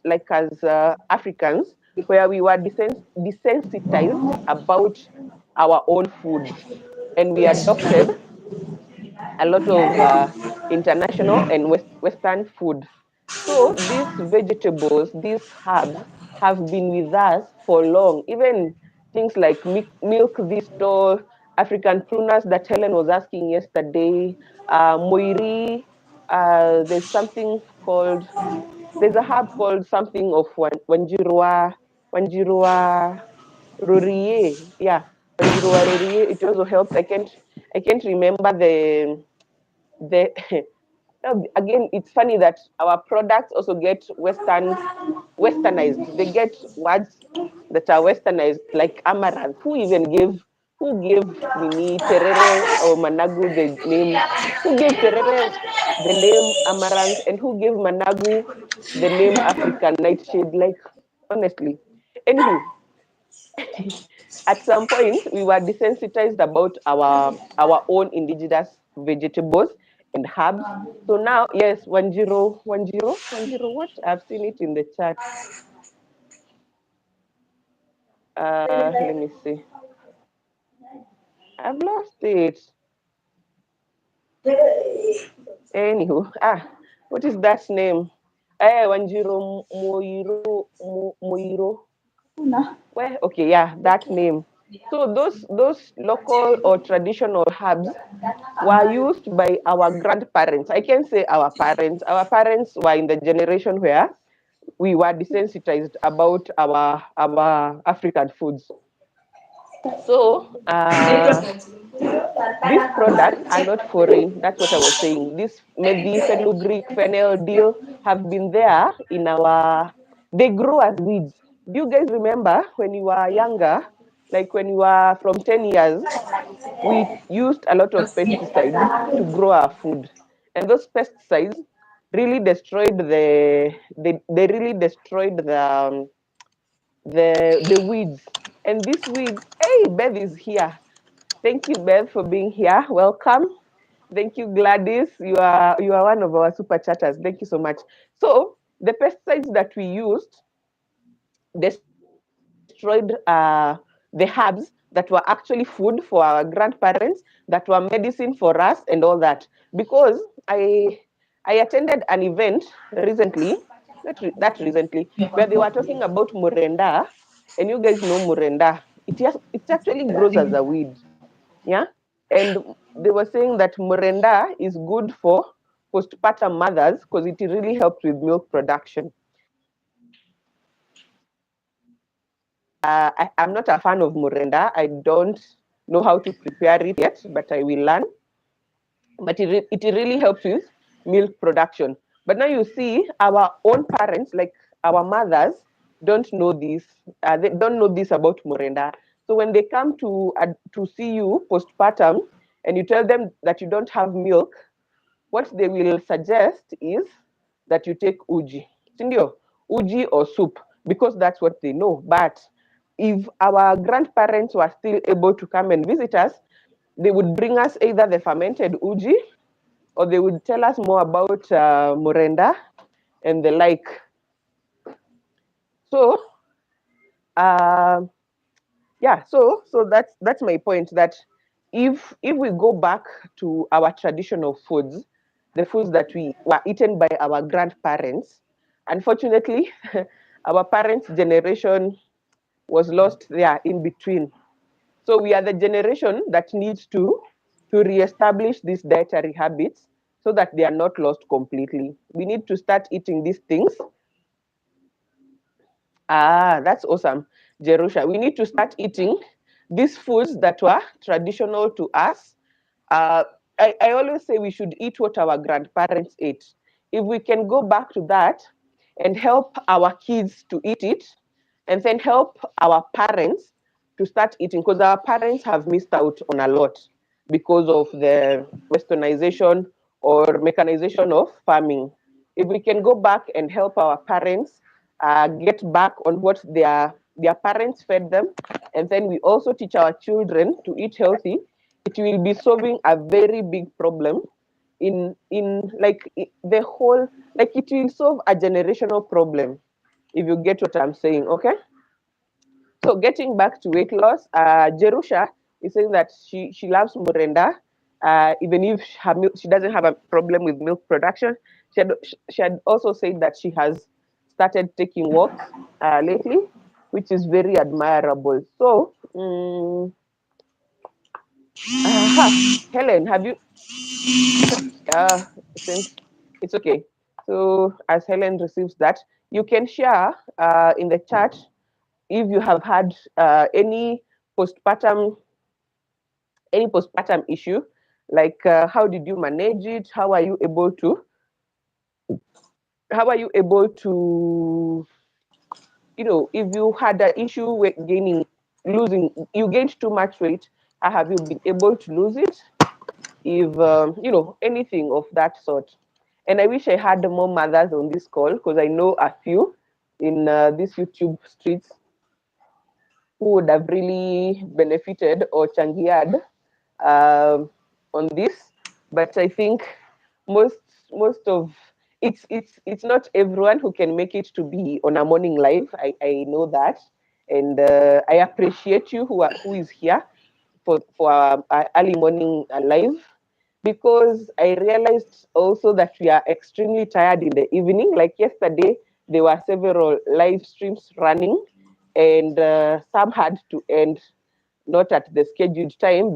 like as Africans, where we were desensitized about our own food, and we adopted a lot of international and Western food. So these vegetables, these herbs, have been with us for long. Even things like milk thistle, African pruners that Hellen was asking yesterday, moiri. There's something called there's a herb called something of Wanjirua, Wanjirua. Rorier, yeah, Wanjiru wa Rorier. It also helps. I can't remember the again. It's funny that our products also get westernized. They get words that are westernized, like amaranth. Who gave Nini Terere or Managu the name? Who gave Terere the name amaranth, and who gave Managu the name African nightshade? Like, honestly. Anywho, at some point we were desensitized about our own indigenous vegetables and herbs. So now, yes, 1010101, what? I've seen it in the chat. Let me see. I've lost it. Anywho, what is that name? 10 Moiro. Where? Okay, yeah, that name. So those local or traditional herbs were used by our grandparents. I can say our parents. Our parents were in the generation where we were desensitized about our African foods. So these products are not foreign. That's what I was saying. This Muthithi, Fenugreek, Fennel, Dill have been there in our. They grow as weeds. Do you guys remember when you were younger, like when you were from 10 years, we used a lot of pesticides to grow our food, and those pesticides really destroyed they really destroyed the weeds. And these weeds, hey, Beth is here. Thank you, Beth, for being here. Welcome. Thank you, Gladys. You are one of our super chatters. Thank you so much. So the pesticides that we used destroyed the herbs that were actually food for our grandparents, that were medicine for us, and all that. Because I attended an event recently, that recently, where they were talking about murenda, and you guys know murenda. It actually grows as a weed, yeah. And they were saying that murenda is good for postpartum mothers because it really helps with milk production. I'm not a fan of murenda. I don't know how to prepare it yet, but I will learn. But it really helps with milk production. But now you see, our own parents, like our mothers, don't know this. They don't know this about murenda. So when they come to see you postpartum, and you tell them that you don't have milk, what they will suggest is that you take uji, sindio, uji or soup, because that's what they know. But if our grandparents were still able to come and visit us, they would bring us either the fermented uji, or they would tell us more about morenda and the like. So, uh, yeah, so that's my point. That if we go back to our traditional foods, the foods that we were eaten by our grandparents, unfortunately, our parents' generation was lost there in between. So we are the generation that needs to reestablish these dietary habits so that they are not lost completely. We need to start eating these things. That's awesome, Jerusha. We need to start eating these foods that were traditional to us. Uh, I always say we should eat what our grandparents ate. If we can go back to that and help our kids to eat it, and then help our parents to start eating, because our parents have missed out on a lot because of the westernization or mechanization of farming. If we can go back and help our parents get back on what their parents fed them, and then we also teach our children to eat healthy, it will be solving a very big problem in like the whole, like it will solve a generational problem, if you get what I'm saying. Okay. So getting back to weight loss, Jerusha is saying that she loves Murenda, even if she doesn't have a problem with milk production. She had also said that she has started taking walks lately, which is very admirable. So, Helen, have you? Since it's okay. So as Helen receives that, you can share in the chat if you have had postpartum any postpartum issue, like how did you manage it? How are you able to, if you had an issue with you gained too much weight, how have you been able to lose it? If, anything of that sort. And I wish I had more mothers on this call because I know a few in these YouTube streets who would have really benefited or changiad um, on this. But I think most most of it's not everyone who can make it to be on a morning live. I know that, and I appreciate you who is here for our early morning live, because I realized also that we are extremely tired in the evening. Like yesterday, there were several live streams running, and some had to end not at the scheduled time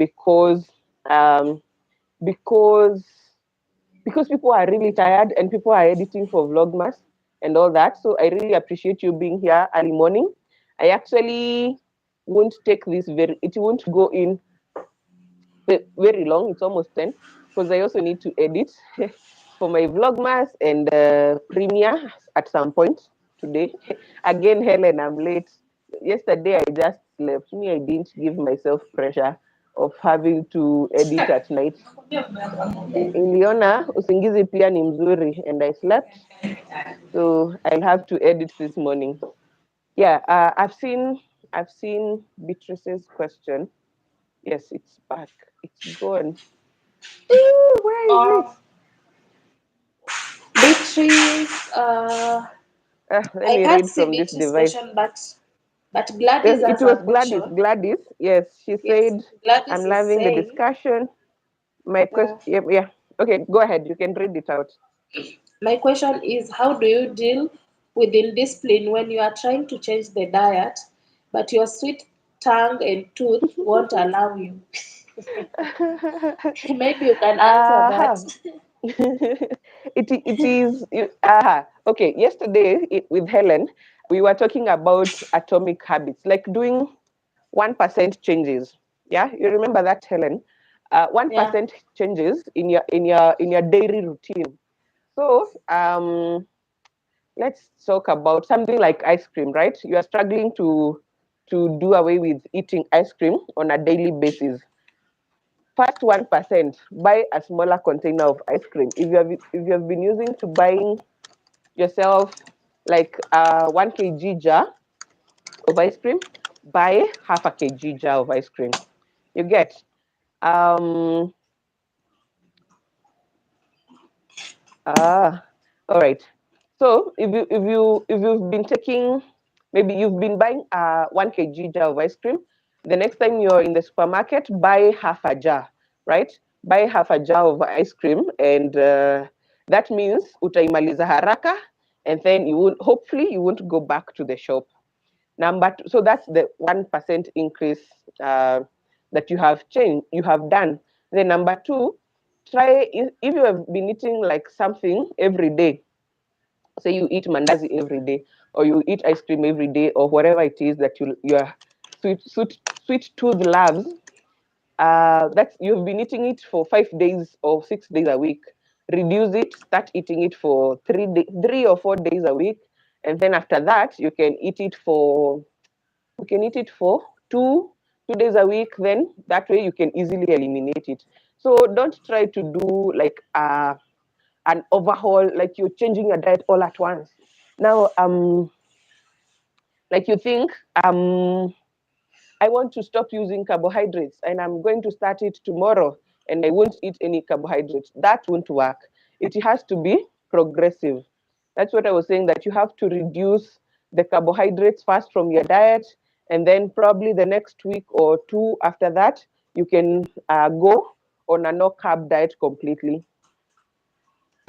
um, because because people are really tired and people are editing for Vlogmas and all that. So I really appreciate you being here early morning. I actually won't take this it won't go in very long. It's almost 10 because I also need to edit for my Vlogmas and Premiere at some point today. Again, Helen, I'm late. Yesterday, I just slept. Me, I didn't give myself pressure of having to edit at night. Niliona usingizi pia ni mzuri, and I slept, so I'll have to edit this morning. Yeah, I've seen Beatrice's question. Yes, it's back. It's gone. Ooh, where is it? Uh, Beatrice, Let I me can't read see from this Beatrice's device. question, but Gladys Yes, it has a was Gladys. question. Gladys, yes, she Yes, said, Gladys "I'm is loving the saying, discussion." My question, uh, yeah, yeah. Okay, go ahead. You can read it out. my question is, how do you deal with indiscipline when you are trying to change the diet, but your sweet tongue and tooth won't allow you? Maybe you can answer that. Uh-huh. it is okay. Yesterday with Helen, we were talking about atomic habits, like doing 1% changes. Yeah, you remember that, Helen? One Yeah. percent changes in your daily routine. So let's talk about something like ice cream, right? You are struggling to do away with eating ice cream on a daily basis. First 1%, buy a smaller container of ice cream. If you have been using to buying yourself like a 1 kg jar of ice cream, buy half a kg jar of ice cream. You get. Um, all right. So if you've been taking, maybe you've been buying a 1 kg jar of ice cream, the next time you're in the supermarket, buy half a jar, right? Buy half a jar of ice cream, and that means utaimaliza haraka, and then hopefully you won't go back to the shop. So that's the 1% increase that you have done. Then number two, try if you have been eating like something every day, say you eat mandazi every day, or you eat ice cream every day, or whatever it is that your sweet tooth loves. That's you've been eating it for 5 days or 6 days a week. Reduce it. Start eating it for 3 or 4 days a week, and then after that you can eat it for two days a week. Then that way you can easily eliminate it. So don't try to do like an overhaul, like you're changing your diet all at once. Now, like you think, I want to stop using carbohydrates and I'm going to start it tomorrow and I won't eat any carbohydrates. That won't work. It has to be progressive. That's what I was saying, that you have to reduce the carbohydrates first from your diet, and then probably the next week or two after that, you can go on a no carb diet completely.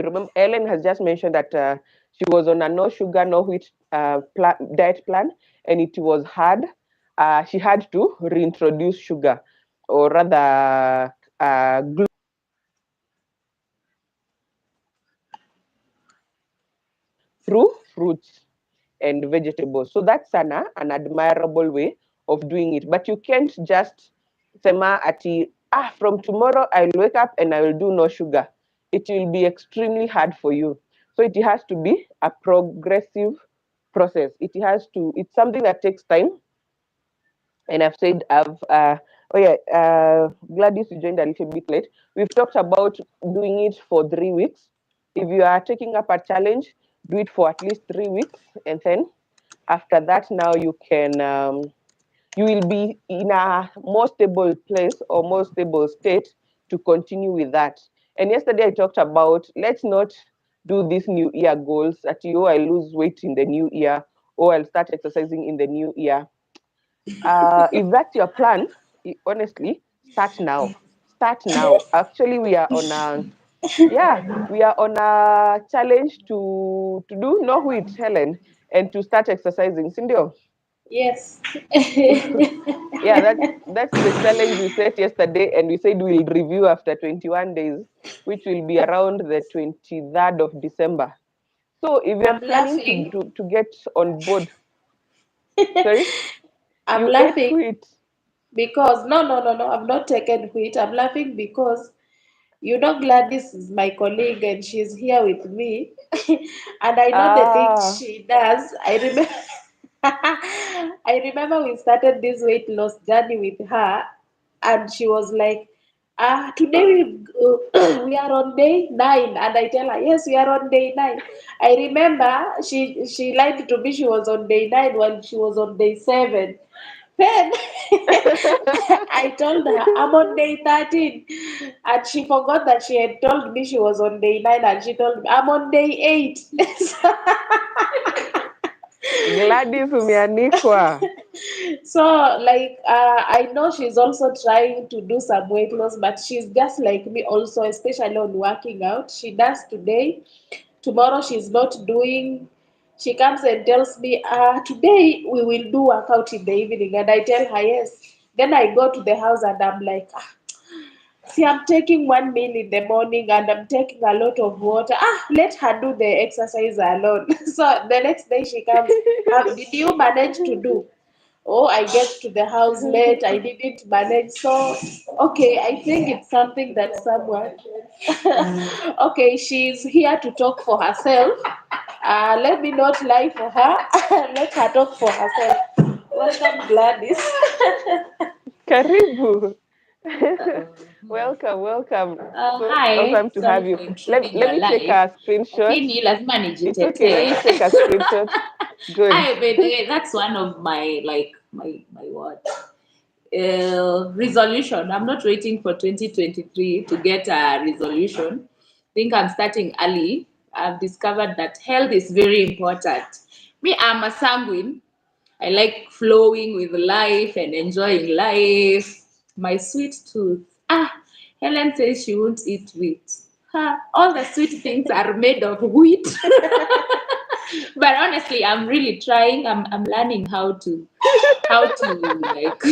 Remember, Ellen has just mentioned that she was on a no sugar, no wheat diet plan, and it was hard. She had to reintroduce sugar, or rather, through fruits. and vegetables. So that's an admirable way of doing it. But you can't just sema ati, from tomorrow I'll wake up and I will do no sugar. It will be extremely hard for you. So it has to be a progressive process. It's something that takes time. And I've said, oh yeah, Gladys, you joined a little bit late. We've talked about doing it for 3 weeks. If you are taking up a challenge, do it for at least 3 weeks. And then after that, now you will be in a more stable place or more stable state to continue with that. And yesterday I talked about, let's not do these new year goals that, oh, I lose weight in the new year, or I'll start exercising in the new year. If that's your plan, honestly, start now. Start now. Actually, we are on a challenge to do no wheat, Helen, and to start exercising. Sindio. Yes. Yeah, that's the challenge we set yesterday, and we said we'll review after 21 days, which will be around the 23rd of December. So if you're I'm planning laughing. to get on board, sorry, I'm you ate laughing wheat. because no, I've not taken wheat. I'm laughing because Gladys is my colleague and she's here with me. And I know the things Ah. she does. I remember I remember we started this weight loss journey with her, and she was like, today we are on day 9. And I tell her, yes, we are on day 9. I remember she lied to me, she was on day 9 when she was on day 7. Then I told her I'm on day 13, and she forgot that she had told me she was on day 9, and she told me I'm on day 8. Gladys umeanikwa. So, like, I know she's also trying to do some weight loss, but she's just like me, also, especially on working out. She does today, tomorrow she's not doing. She comes and tells me, today we will do workout in the evening, and I tell her yes. Then I go to the house and I'm like, see, I'm taking one meal in the morning and I'm taking a lot of water. Let her do the exercise alone. So the next day she comes, did you manage to do? Oh, I get to the house late. I didn't manage. So, okay, I think it's something that someone. Okay, she's here to talk for herself. Let me not lie for her. Let her talk for herself. Welcome, Gladys. Karibu. Hmm. Welcome, welcome. So Hi, awesome to sorry have for you. Let, intruding let your me take life. a screenshot. Lakini lazima It's okay. Let nijitete. me take a screenshot. Good. I by the way, that's one of my my what resolution. I'm not waiting for 2023 to get a resolution. I think I'm starting early. I've discovered that health is very important. Me, I'm a sanguine. I like flowing with life and enjoying life. My sweet tooth. Helen says she won't eat wheat. All the sweet things are made of wheat. But honestly, I'm really trying. I'm learning how to like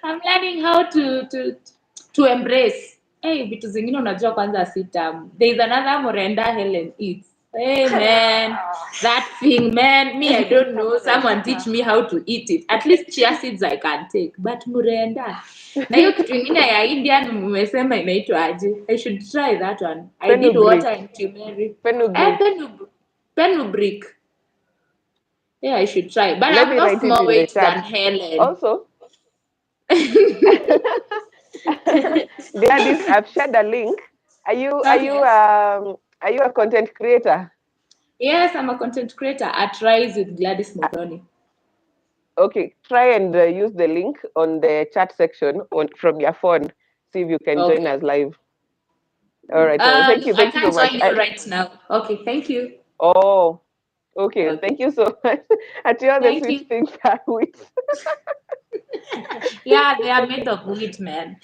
I'm learning how to embrace. Hey, vitu zingine unajua kwanza si tamu. There is another morenda Helen eats. Hey man, that thing man, me I don't know. Someone teach me how to eat it. At least chia seeds I can take, but morenda. Na hiyo kitu ingine ya Indian mmesema inaitwa aje? I should try that one. I did water Fenugreek. and turmeric. Fenugreek. Fenugreek. Yeah, I should try. But Let I've me write lost it more in the weight chat. than Helen. Also, Gladys, I've shared a link. Are you are you Okay. um are you a content creator? Yes, I'm a content creator at Rise with Gladys Modoni. Okay, try and use the link on the chat section from your phone. See if you can join Okay. us live. All right, all right. Thank you, I thank you so can't much. join you right now. Okay, thank you. Oh, okay. Okay. Thank you so much. At all the Thank sweet you. things are with. Yeah, they are made of wheat, man.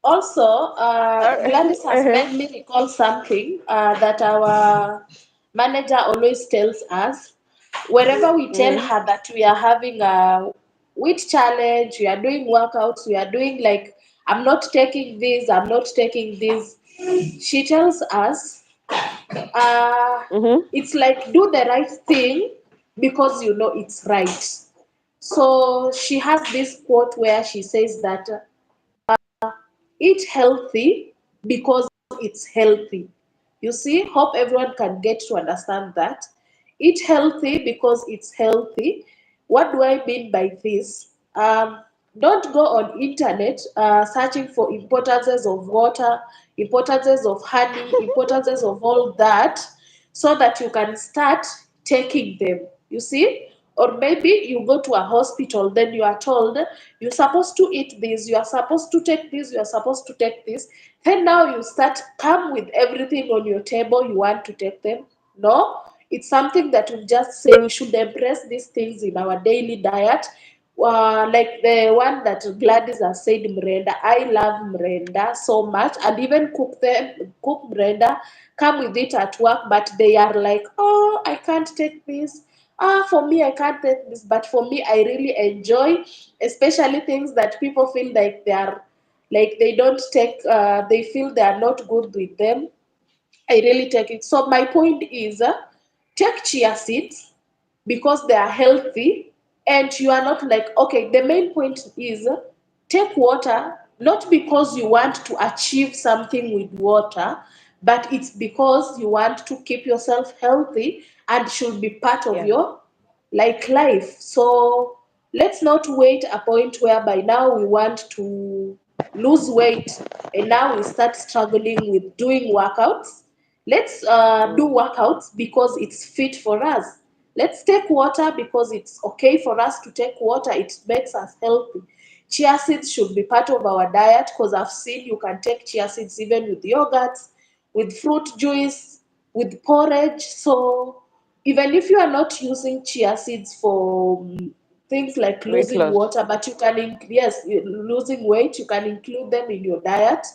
Also, All Gladys has right. made me recall something that our manager always tells us. Wherever we tell Mm. her that we are having a weight challenge, we are doing workouts, we are doing like, I'm not taking this, I'm not taking this, she tells us, It's like do the right thing because you know it's right. So she has this quote where she says that eat healthy because it's healthy. You see, hope everyone can get to understand that. Eat healthy because it's healthy. What do I mean by this? Don't go on internet searching for importances of water, importances of honey, importances of all that, so that you can start taking them. You see, or maybe you go to a hospital, then you are told you're supposed to eat this, you are supposed to take this, you are supposed to take this. Then now you start come with everything on your table, you want to take them. No, it's something that we just say we should embrace these things in our daily diet. Like the one that Gladys has said, mrenda. I love mrenda so much, and even cook mrenda, come with it at work, but they are like, oh, I can't take this. For me, I can't take this, but for me, I really enjoy, especially things that people feel like they are, like they don't take, they feel they are not good with them. I really take it. So my point is, take chia seeds because they are healthy, and you are not like, okay, the main point is take water not because you want to achieve something with water, but it's because you want to keep yourself healthy and should be part of Yeah. your like life. So let's not wait a point whereby now we want to lose weight and now we start struggling with doing workouts. Let's do Mm. workouts because it's fit for us. Let's take water because it's okay for us to take water. It makes us healthy. Chia seeds should be part of our diet because I've seen you can take chia seeds even with yogurts, with fruit juice, with porridge. So even if you are not using chia seeds for things like Weight losing loss. water, but you can, yes, losing weight, you can include them in your diet.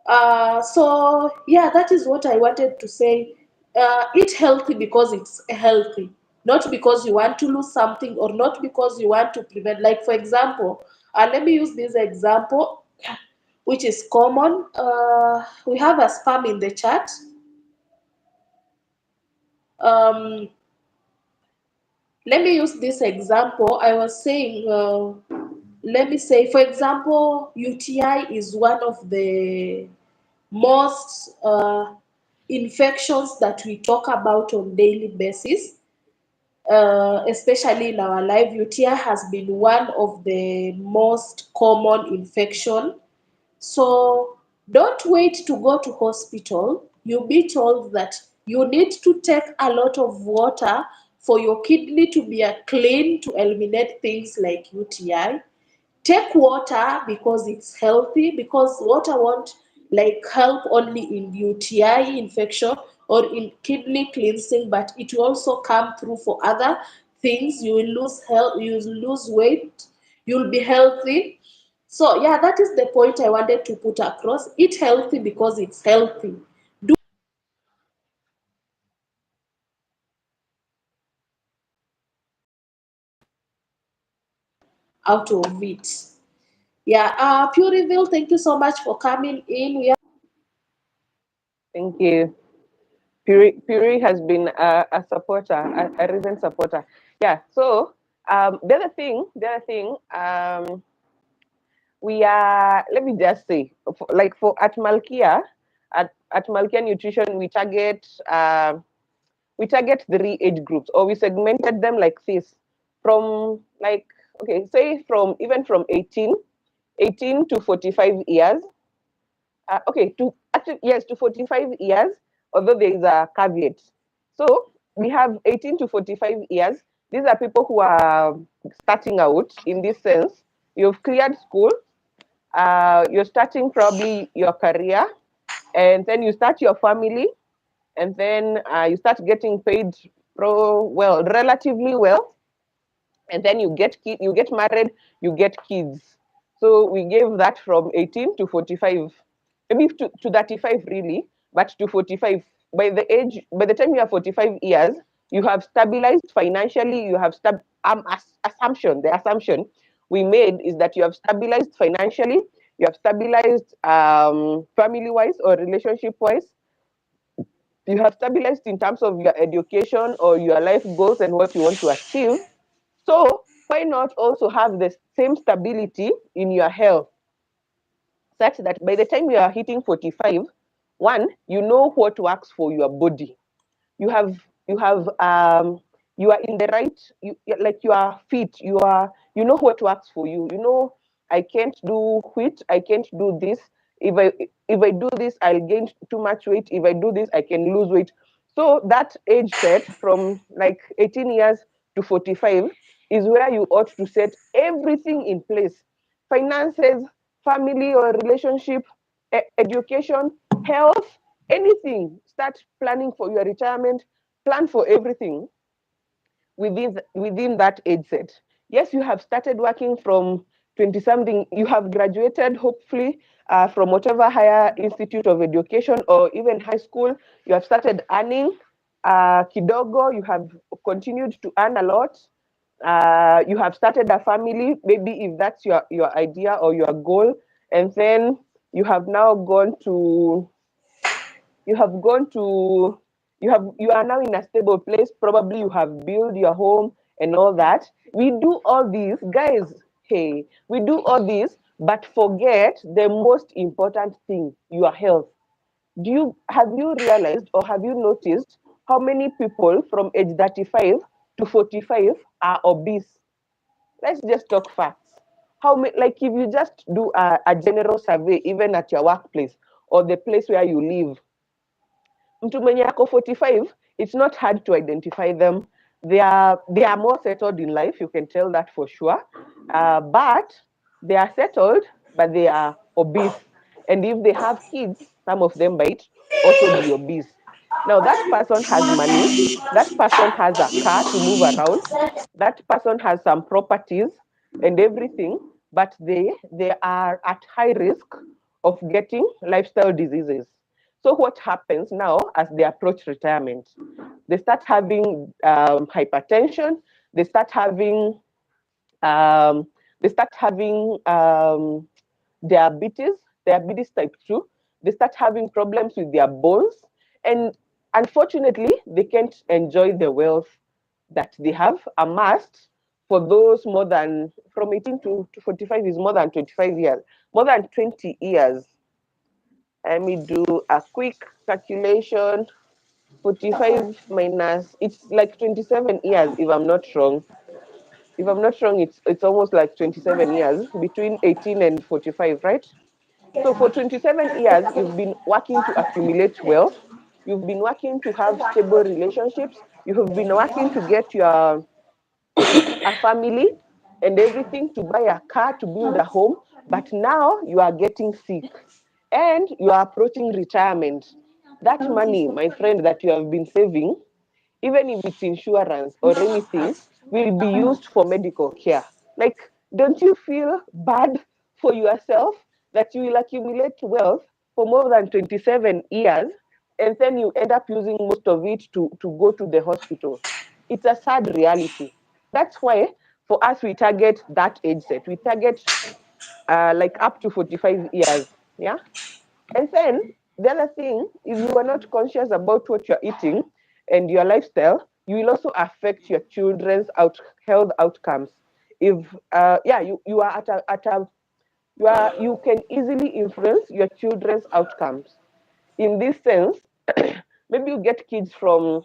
So yeah, that is what I wanted to say. Eat healthy because it's healthy, not because you want to lose something or not because you want to prevent. Like for example, let me use this example, which is common. We have a spam in the chat. Um, Let me use this example. I was saying, let me say, for example, UTI is one of the most infections that we talk about on daily basis, especially in our life. UTI has been one of the most common infection. So don't wait to go to hospital. You'll be told that you need to take a lot of water for your kidney to be clean to eliminate things like UTI. Take water because it's healthy, because water won't like help only in UTI infection or in kidney cleansing, but it will also come through for other things. You will lose health, you will lose weight, you'll be healthy. So yeah, that is the point I wanted to put across. Eat healthy because it's healthy. Do out of it. Yeah, Pureville, thank you so much for coming in. We Thank you. Puri has been a supporter, a recent supporter. Yeah. So the other thing, we are. Let me just say, like for at Malkia Nutrition, we target 3 age groups, or we segmented them like this, from like, okay, say from even from 18 to 45 years. Okay, to actually, yes, to 45 years, although there is a caveat. So we have 18 to 45 years. These are people who are starting out in this sense. You've cleared school, you're starting probably your career, and then you start your family, and then you start getting paid relatively well, and then you get married, you get kids. So we gave that from 18 to 45, maybe to 35 really, but to 45. By the time you are 45 years, you have stabilized financially. You have the assumption we made is that you have stabilized financially, you have stabilized family wise or relationship wise, you have stabilized in terms of your education or your life goals and what you want to achieve. So why not also have the same stability in your health, such that by the time you are hitting 45, one, you know what works for your body. You have you have you are in the right, like you are fit, you know what works for you. You know, I can't do wheat, I can't do this. If I do this, I'll gain too much weight. If I do this, I can lose weight. So that age set from like 18 years to 45 is where you ought to set everything in place: finances, family or relationship, education, health, anything. Start planning for your retirement, plan for everything within that age set. Yes, you have started working from 20 something, you have graduated hopefully from whatever higher institute of education or even high school. You have started earning kidogo, you have continued to earn a lot. You have started a family, maybe if that's your idea or your goal, and then you have now gone to you have gone to you are now in a stable place. Probably you have built your home and all that. We do all these, guys. Hey, we do all this, but forget the most important thing: your health. Have you realized or have you noticed how many people from age 35 to 45 are obese? Let's just talk facts. How many, like if you just do a general survey, even at your workplace or the place where you live, mtu mwenye ako 45, it's not hard to identify them. They are more settled in life, you can tell that for sure. But they are settled, but they are obese. And if they have kids, some of them might also be obese. Now that person has money, that person has a car to move around, that person has some properties and everything, but they are at high risk of getting lifestyle diseases. So what happens now as they approach retirement? They start having hypertension. They start having um, diabetes, diabetes type 2. They start having problems with their bones. And unfortunately, they can't enjoy the wealth that they have amassed for those more than, from 18 to 45 is more than 25 years, more than 20 years. Let me do a quick calculation. 45 minus, it's like 27 years, if I'm not wrong. If I'm not wrong, it's almost like 27 years between 18 and 45, right? So for 27 years, you've been working to accumulate wealth. You've been working to have stable relationships. You have been working to get your a family and everything, to buy a car, to build a home. But now you are getting sick and you are approaching retirement. That money, my friend, that you have been saving, even if it's insurance or anything, will be used for medical care. Like, don't you feel bad for yourself that you will accumulate wealth for more than 27 years and then you end up using most of it to go to the hospital? It's a sad reality. That's why for us, we target that age set. We target like up to 45 years. Yeah. And then the other thing, if you are not conscious about what you're eating and your lifestyle, you will also affect your children's health outcomes. If yeah, you are at a you can easily influence your children's outcomes. In this sense, maybe you get kids from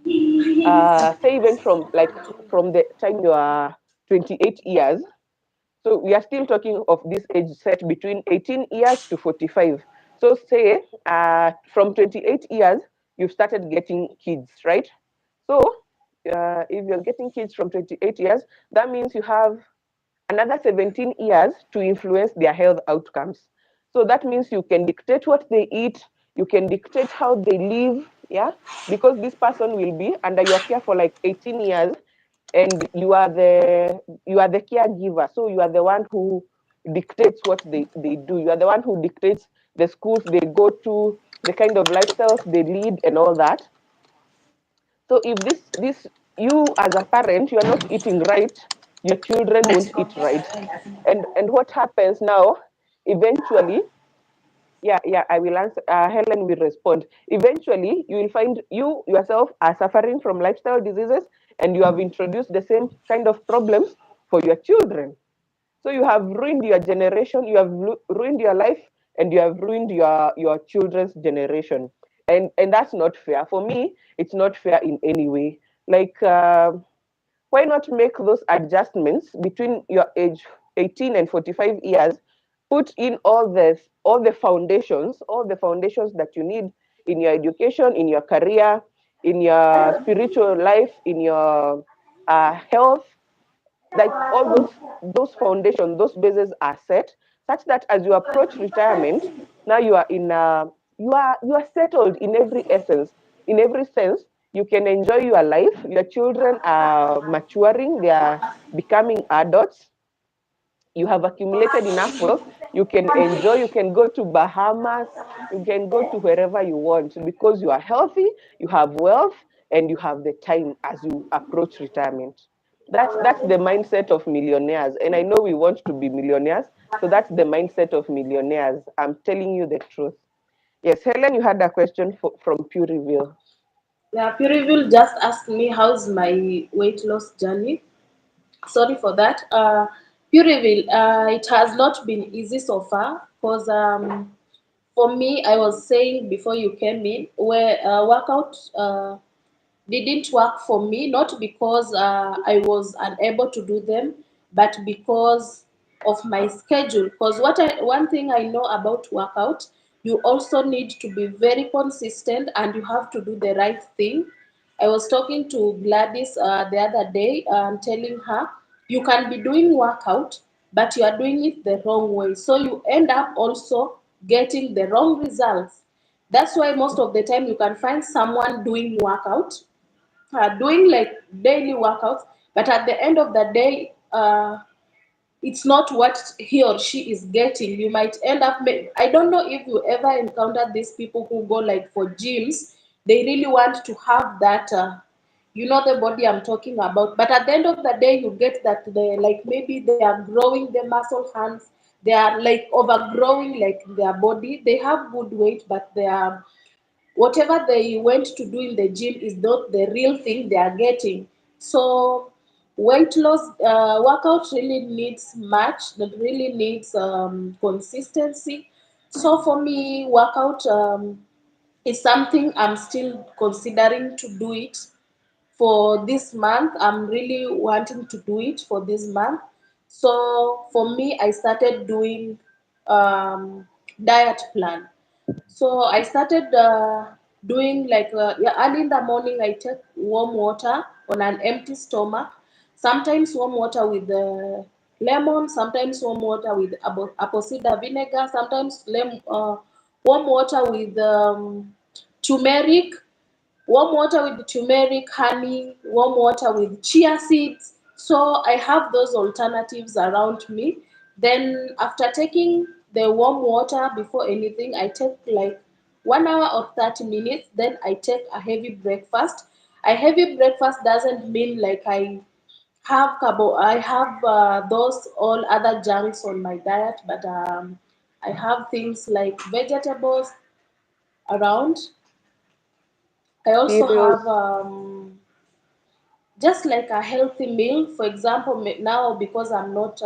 say even from like from the time you are 28 years. So we are still talking of this age set between 18 years to 45. So say from 28 years, you've started getting kids, right? So if you're getting kids from 28 years, that means you have another 17 years to influence their health outcomes. So that means you can dictate what they eat, you can dictate how they live, yeah, because this person will be under your care for like 18 years, and you are the caregiver. So you are the one who dictates what they do. You are the one who dictates the schools they go to, the kind of lifestyles they lead, and all that. So if this you as a parent, you are not eating right, your children won't eat right. And what happens now, eventually, Yeah, I will answer. Helen will respond. Eventually, you will find you yourself are suffering from lifestyle diseases, and you have introduced the same kind of problems for your children. So you have ruined your generation, you have ruined your life, and you have ruined your children's generation. And that's not fair. For me, it's not fair in any way. Like, why not make those adjustments between your age 18 and 45 years? Put in all the foundations that you need in your education, in your career, in your spiritual life, in your health, like all those foundations, those bases are set such that as you approach retirement, now you are in you are settled in every essence, in every sense. You can enjoy your life. Your children are maturing, they are becoming adults. You have accumulated enough wealth. You can enjoy, you can go to Bahamas, you can go to wherever you want because you are healthy, you have wealth, and you have the time as you approach retirement. That's the mindset of millionaires. And I know we want to be millionaires, so that's the mindset of millionaires. I'm telling you the truth. Yes, Helen, you had a question from Pure Reveal. Yeah, Puriville just asked me how's my weight loss journey. Sorry for that. Puriville, it has not been easy so far because for me, I was saying before you came in, where workout didn't work for me, not because I was unable to do them, but because of my schedule. Because one thing I know about workout, you also need to be very consistent and you have to do the right thing. I was talking to Gladys the other day and telling her you can be doing workout, but you are doing it the wrong way. So you end up also getting the wrong results. That's why most of the time you can find someone doing workout, doing like daily workouts, but at the end of the day, it's not what he or she is getting. You might end up, I don't know if you ever encountered these people who go like for gyms, they really want to have that. You know the body I'm talking about, but at the end of the day, you get that they like maybe they are growing the muscle hands, they are like overgrowing like their body. They have good weight, but they are whatever they went to do in the gym is not the real thing they are getting. So weight loss workout really needs much, that really needs consistency. So for me, workout is something I'm still considering to do it for this month. I'm really wanting to do it for this month. So for me, I started doing diet plan. So I started doing like yeah, early in the morning. I take warm water on an empty stomach. Sometimes warm water with lemon. Sometimes warm water with apple cider vinegar. Sometimes warm water with turmeric, warm water with turmeric, honey, warm water with chia seeds. So I have those alternatives around me. Then after taking the warm water before anything, I take like 1 hour or 30 minutes. Then I take a heavy breakfast. A heavy breakfast doesn't mean like I have those all other junks on my diet, but I have things like vegetables around. I also have Cereals. just like a healthy meal. For example, now because I'm not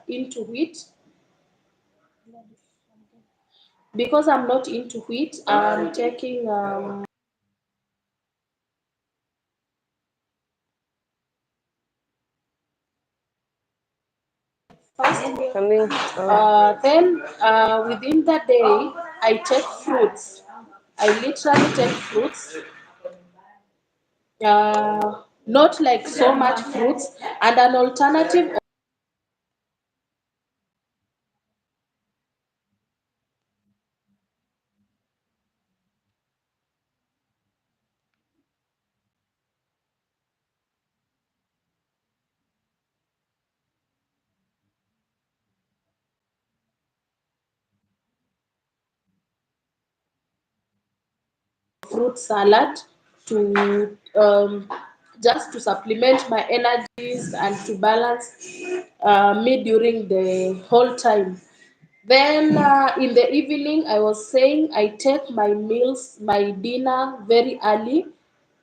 into wheat, I'm taking fast. Something. Then within the day, I take fruits. I literally take fruits, not like so much fruits, and an alternative fruit salad to just to supplement my energies and to balance me during the whole time. Then in the evening, I was saying I take my meals, my dinner very early.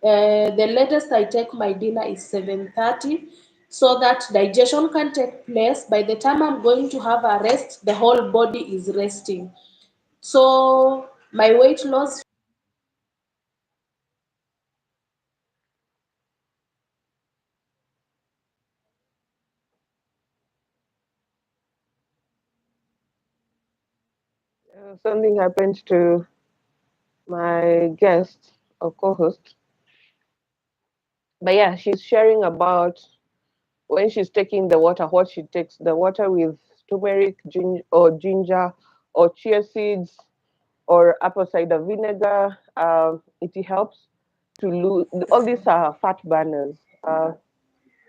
The latest I take my dinner is 7:30, so that digestion can take place. By the time I'm going to have a rest, the whole body is resting. So my weight loss. Something happened to my guest or co-host, but yeah, she's sharing about when she's taking the water, what she takes the water with turmeric, ginger, or chia seeds, or apple cider vinegar. It helps to lose. All these are fat burners.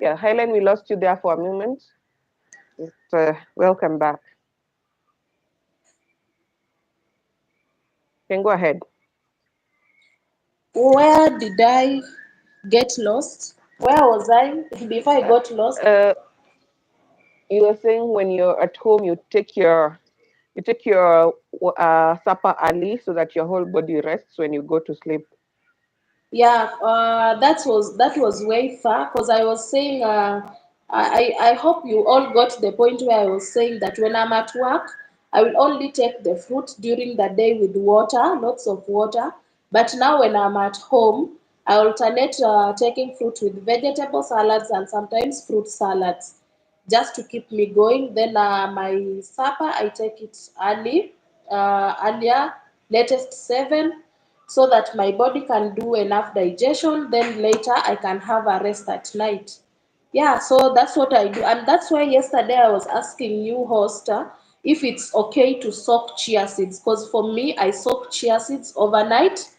Yeah, Helen, we lost you there for a moment. Welcome back. You can go ahead. Where did I get lost? Where was I before I Uh, got lost? uh, you were saying when you're at home, you take your supper early so that your whole body rests when you go to sleep. Yeah, that was way far because I was saying I hope you all got the point where I was saying that when I'm at work, I will only take the fruit during the day with water, lots of water. But now when I'm at home, I alternate taking fruit with vegetable salads and sometimes fruit salads just to keep me going. Then my supper I take it earlier, latest 7, so that my body can do enough digestion. Then later I can have a rest at night. Yeah, so that's what I do, and that's why yesterday I was asking you, host, if it's okay to soak chia seeds, because for me I soak chia seeds overnight.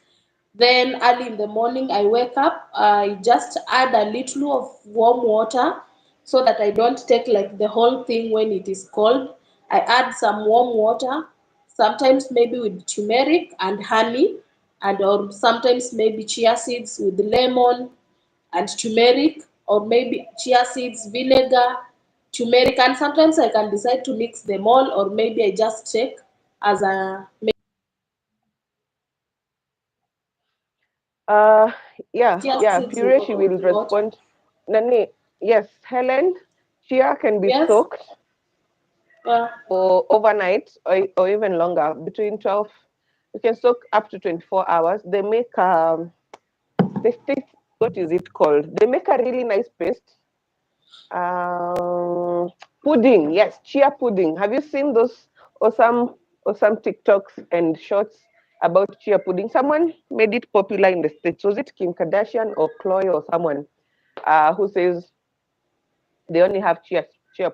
Then early in the morning, I wake up, I just add a little of warm water so that I don't take like the whole thing when it is cold. I add some warm water, sometimes maybe with turmeric and honey, and or sometimes maybe chia seeds with lemon and turmeric, or maybe chia seeds, vinegar, turmeric, and sometimes I can decide to mix them all, or maybe I just take as a Uh, yeah, chia yeah. seeds with Puree, she will water. respond. Nani, yes, Helen, chia can be Yes. soaked Uh, for overnight or even longer, between 12. You can soak up to 24 hours. They take, what is it called? They make a really nice paste. Um, Pudding, yes, chia pudding. Have you seen those or some TikToks and shorts about chia pudding? Someone made it popular in the States. Was it Kim Kardashian or Chloe or someone who says they only have chia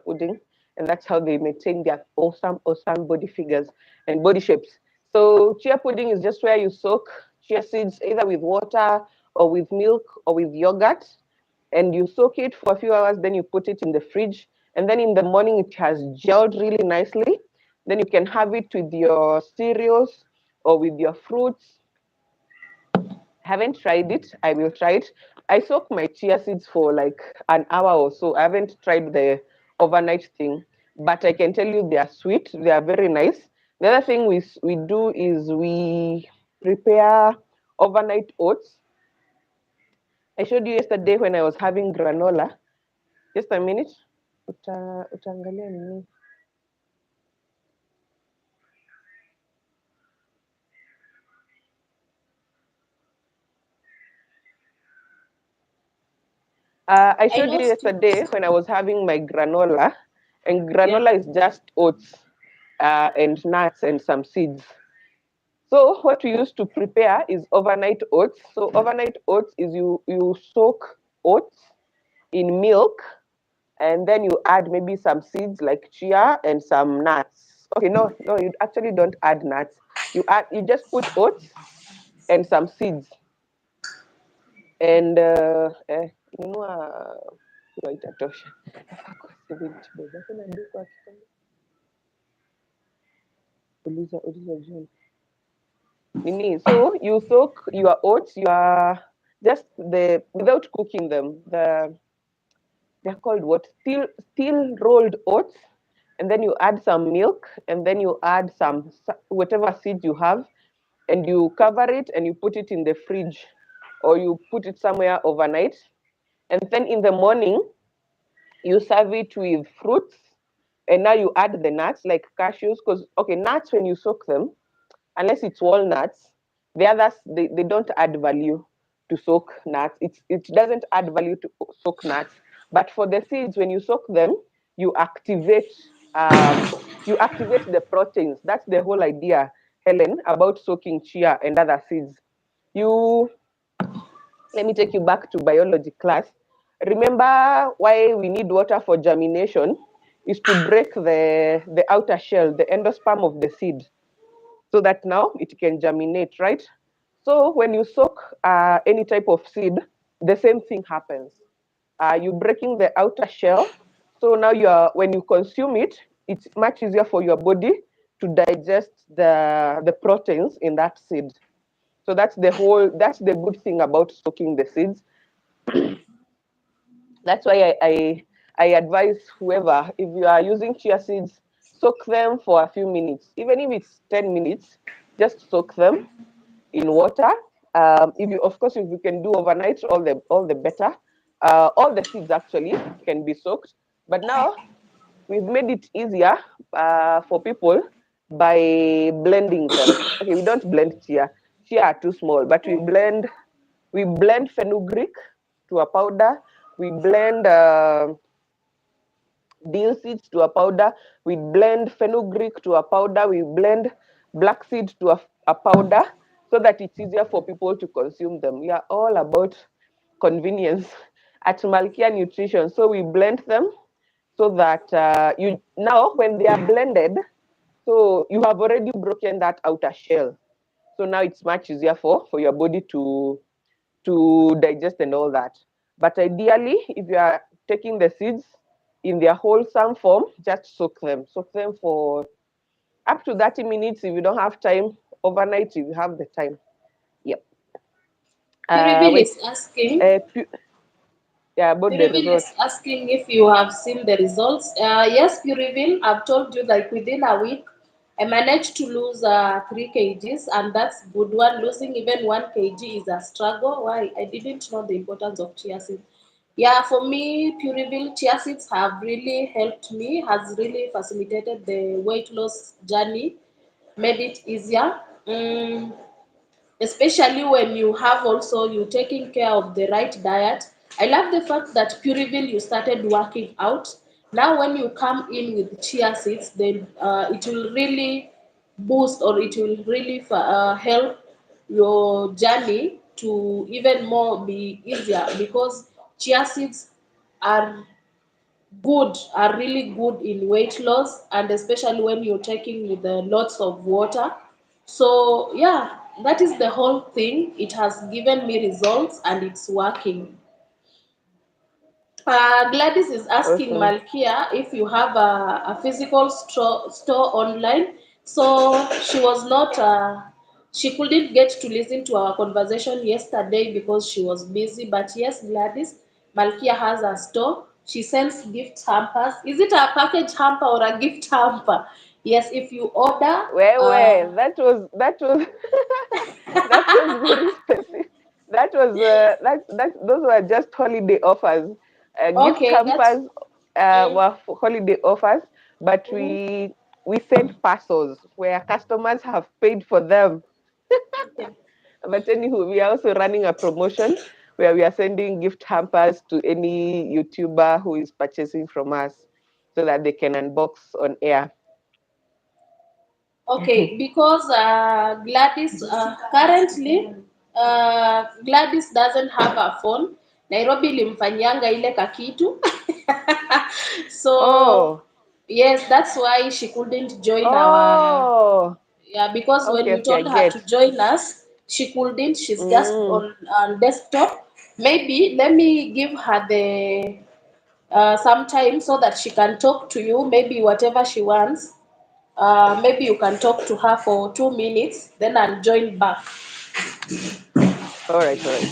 pudding, and that's how they maintain their awesome body figures and body shapes. So chia pudding is just where you soak chia seeds either with water or with milk or with yogurt, and you soak it for a few hours. Then you put it in the fridge, and then in the morning it has gelled really nicely. Then you can have it with your cereals or with your fruits. Haven't tried it. I will try it. I soak my chia seeds for like an hour or so. I haven't tried the overnight thing, but I can tell you they are sweet. They are very nice. The other thing we do is we prepare overnight oats. I showed you yesterday when I was having granola. Just a minute. Utaangalia nini? I I showed you lost you. yesterday when I was having my granola, and Yeah. granola is just oats and nuts and some seeds. So what we use to prepare is overnight oats. So overnight oats is you soak oats in milk, and then you add maybe some seeds like chia and some nuts. Okay, no, you actually don't add nuts. You just put oats and some seeds, and nunua hiyo itatosha. Nafaa kwa 70 bob. Hakuna duka akisema uliza John. Nini? So you soak your oats, your just the without cooking them. They're called what? Steel rolled oats. and then you add some milk, and then you add some whatever seed you have, and you cover it and you put it in the fridge, or you put it somewhere overnight. And then in the morning, you serve it with fruits, and now you add the nuts like cashews, because okay, nuts when you soak them, unless it's walnuts, the others they don't add value to soak nuts. It doesn't add value to soak nuts. But for the seeds, when you soak them, you activate you activate the proteins. That's the whole idea, Helen, about soaking chia and other seeds. You Let me take you back to biology class. Remember why we need water for germination is to break the outer shell, the endosperm of the seed, so that now it can germinate, right? So when you soak any type of seed, the same thing happens. You're breaking the outer shell, so now when you consume it, it's much easier for your body to digest the proteins in that seed. So that's the good thing about soaking the seeds. That's why I advise whoever, if you are using chia seeds, soak them for a few minutes, even if it's 10 minutes, just soak them in water. If you, of course, if you can do overnight, all the better. All the seeds actually can be soaked, but now we've made it easier for people by blending them. Okay, we don't blend chia. Chia are too small, but we blend fenugreek to a powder. We blend Dill seeds to a powder. We blend fenugreek to a powder. We blend black seed to a powder, so that it's easier for people to consume them. We are all about convenience at Malkia Nutrition. So we blend them so that you now when they are blended, so you have already broken that outer shell. So now it's much easier for your body to digest and all that. But ideally, if you are taking the seeds in their wholesome form, just soak them. Soak them for up to 30 minutes if you don't have time, overnight if you have the time. Yep. Purivil Wait. is asking. Uh, yeah, about the Purivil result. is asking if you have seen the results. Yes, Purivil, I've told you like within a week, I managed to lose 3 kgs, and that's good one. Losing even 1 kg is a struggle. Why? I didn't know the importance of chia seeds. Yeah, for me, Purivil, chia seeds have really helped me, has really facilitated the weight loss journey, made it easier. Especially when you have also you taking care of the right diet. I love the fact that Puriville you started working out. Now when you come in with chia seeds, then it will really boost, or it will really help your journey to even more be easier, because chia seeds are are really good in weight loss, and especially when you're taking with lots of water. So yeah, that is the whole thing. It has given me results and it's working. Gladys is asking Awesome. Malkia if you have a physical store online. So she was not, she couldn't get to listen to our conversation yesterday because she was busy. But yes, Gladys, Malkia has a store. She sends gift hampers. Is it a package hamper or a gift hamper? Yes, if you order, Where that was that was very specific. That was that those were just holiday offers. Gift okay, that's. hampers Mm, were for holiday offers, but mhm, we sent parcels where customers have paid for them. okay. But anywho, we are also running a promotion where we are sending gift hampers to any YouTuber who is purchasing from us, so that they can unbox on air. Okay, because Gladys currently Gladys doesn't have a phone. Nairobi limfanyanga ile kakitu. So Oh, yes, that's why she couldn't join our, oh, yeah, because when okay, we okay, I told her to get. join us, she couldn't. She's just Mm, on desktop. Maybe let me give her the some time so that she can talk to you. Maybe whatever she wants. Maybe you can talk to her for 2 minutes, then I'll join back. all right, all right.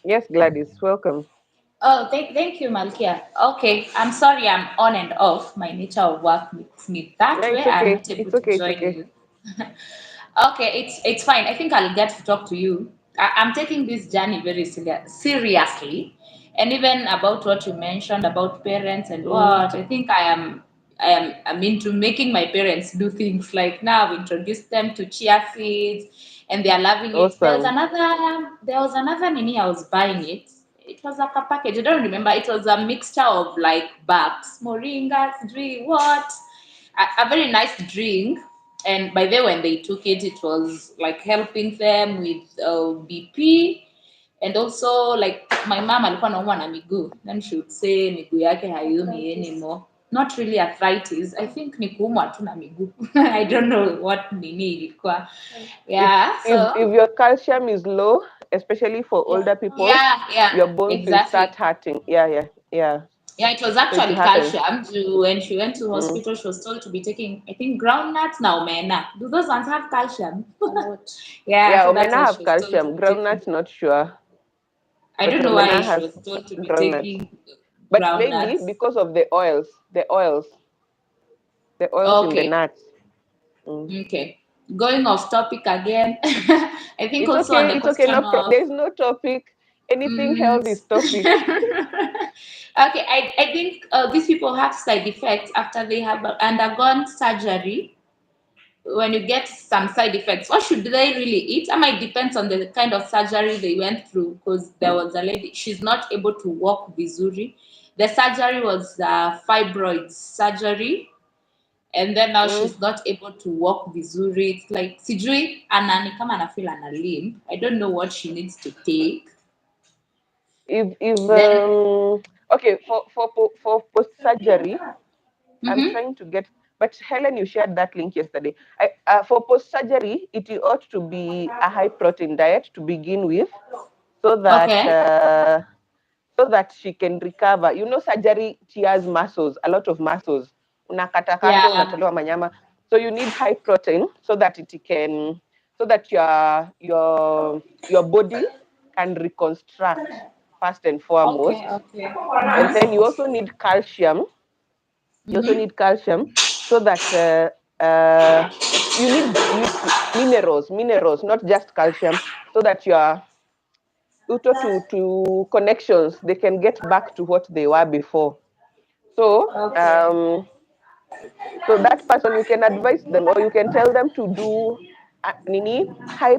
Yes, Gladys, welcome. Oh, thank you, Malkia. Okay, I'm sorry I'm on and off. My nature of work makes me that Yeah, way. it's I'm okay. not able It's to okay. It's join okay. you. Okay, it's fine. I think I'll get to talk to you. I'm taking this journey very seriously, and even about what you mentioned about parents and Mm, what I think I'm into making my parents do things like now I've introduced them to chia seeds, and they are loving it. awesome. There was another nini I was buying it. It was like a package. I don't remember. It was a mixture of like bags, moringas, drink, what? A very nice drink. And by the way, when they took it, it was like helping them with BP. And also, like my mom alikuwa anaumwa na miguu, then she would say miguu yake hayumi anymore. Not really arthritis. I think ni kuumwa tu na miguu. I don't know what nini ilikuwa. It's Yeah, if so your calcium is low, especially for older people, yeah, your bones will start exactly. hurting. Yeah, yeah, yeah. Yeah, it was So it actually happens. calcium. When she went to Mm. hospital, she was told to be taking, I think, groundnuts now, omena. Do those ones have calcium? Yeah, Yeah, so that's omena what she have was told to calcium. be taking. Groundnuts, not sure, I but don't know why omena she has was told to be groundnuts. taking But maybe groundnuts. because of the oils in the Okay, nuts. Mm. okay. Going off topic again. I think It's also on okay. the It's okay. question No, of there's no topic. Anything mm, health is topic. okay, I think these people have side effects after they have undergone surgery. When you get some side effects, what should they really eat? I might depends on the kind of surgery they went through. Because there was a lady, she's not able to walk vizuri. The surgery was fibroids surgery, and then now Mm. she's not able to walk vizuri. It's like sijui anani kama anafeel ana limb. I don't know what she needs to take. If Then okay, for post surgery, I'm mm-hmm. trying to get. But Helen, you shared that link yesterday. For post surgery, it ought to be a high protein diet to begin with, so that Okay. she can recover. You know, surgery tears muscles, a lot of muscles. Unakatakatwa, Yeah. unatolewa manyama. So you need high protein so that it can, so that your body can reconstruct first and Okay. foremost. Okay. And then Mm-hmm. you also need calcium. You also Mm-hmm. need calcium so that you need minerals, not just calcium, so that your to connections, they can get back to what they were before. So Okay. so that person, you can advise them or you can tell them to do nini high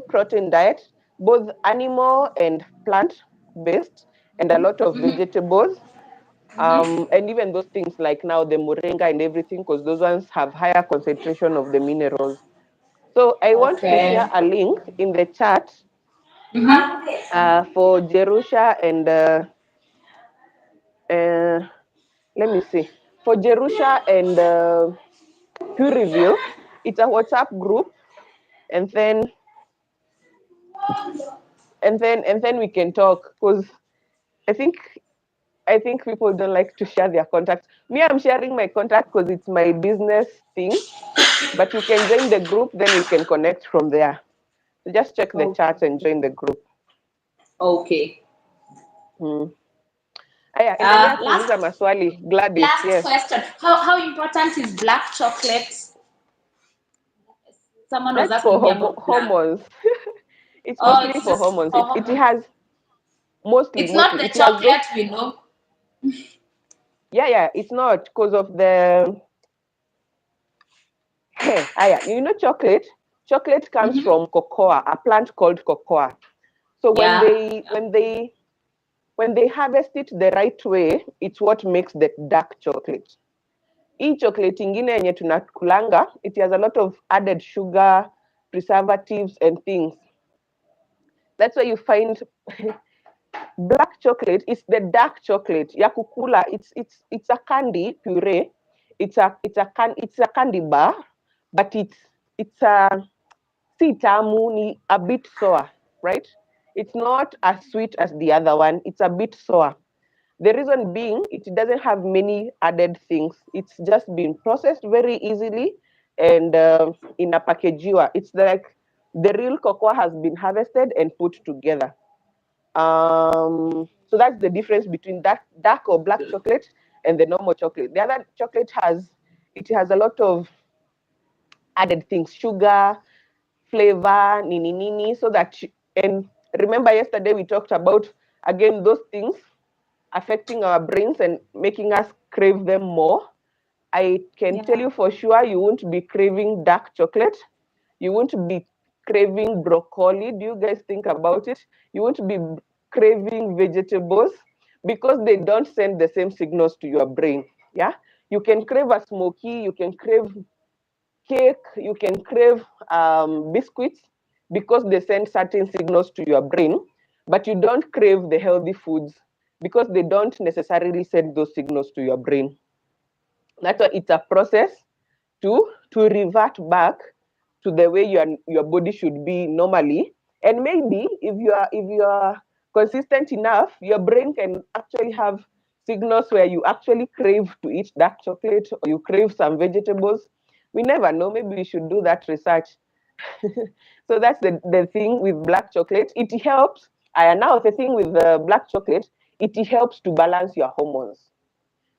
protein diet, both animal and plant based, and a lot of Mm-hmm. vegetables. Mm-hmm. And even those things like now the moringa and everything, because those ones have higher concentration of the minerals. So I want to share Okay. a link in the chat Mm-hmm. for Jerusha and uh, let me see, for Jerusha and Puriville. It's a WhatsApp group, and then we can talk, because I think people don't like to share their contacts. Me, I'm sharing my contact because it's my business thing. But you can join the group, then we can connect from there. So just check the Okay. chat and join the group. Okay. Hmm. Aya, endelea Last kuuliza maswali, Gladys. last Yes. question. How important is black chocolate? Someone was That's for asking me about black. hormones. It's Oh, mostly it's for just hormones. for It hormones. has It's not the it has those. chocolate we know. Yeah, yeah. It's not because of the. Hey, aya, you know chocolate. Chocolate comes Mm-hmm. from cocoa, a plant called cocoa. So Yeah. when they harvest it the right way, it's what makes the dark chocolate. Hii chocolate ingine yenye tunakulanga, it has a lot of added sugar, preservatives and things. That's why you find black chocolate is the dark chocolate ya kukula. It's a candy puree. It's a candy bar, but it's a si tamu, ni a bit sour, right? It's not as sweet as the other one. It's a bit sour. The reason being, it doesn't have many added things. It's just been processed very easily and in a package. It's like the real cocoa has been harvested and put together. So that's the difference between that dark or black chocolate and the normal chocolate. The other chocolate has a lot of added things, sugar, flavor, nini nini, so that and remember yesterday we talked about again those things affecting our brains and making us crave them more. I can tell Yeah. you for sure you won't be craving dark chocolate. You won't be craving broccoli. Do you guys think about it? You won't be craving vegetables because they don't send the same signals to your brain. Yeah. You can crave a smoky, you can crave cake, you can crave biscuits because they send certain signals to your brain, but you don't crave the healthy foods because they don't necessarily send those signals to your brain. That's why it's a process to revert back to the way your body should be normally. And maybe if you are consistent enough, your brain can actually have signals where you actually crave to eat dark chocolate or you crave some vegetables. We never know. Maybe we should do that research. So that's the thing with black chocolate. It helps. And now the thing with the black chocolate, it helps to balance your hormones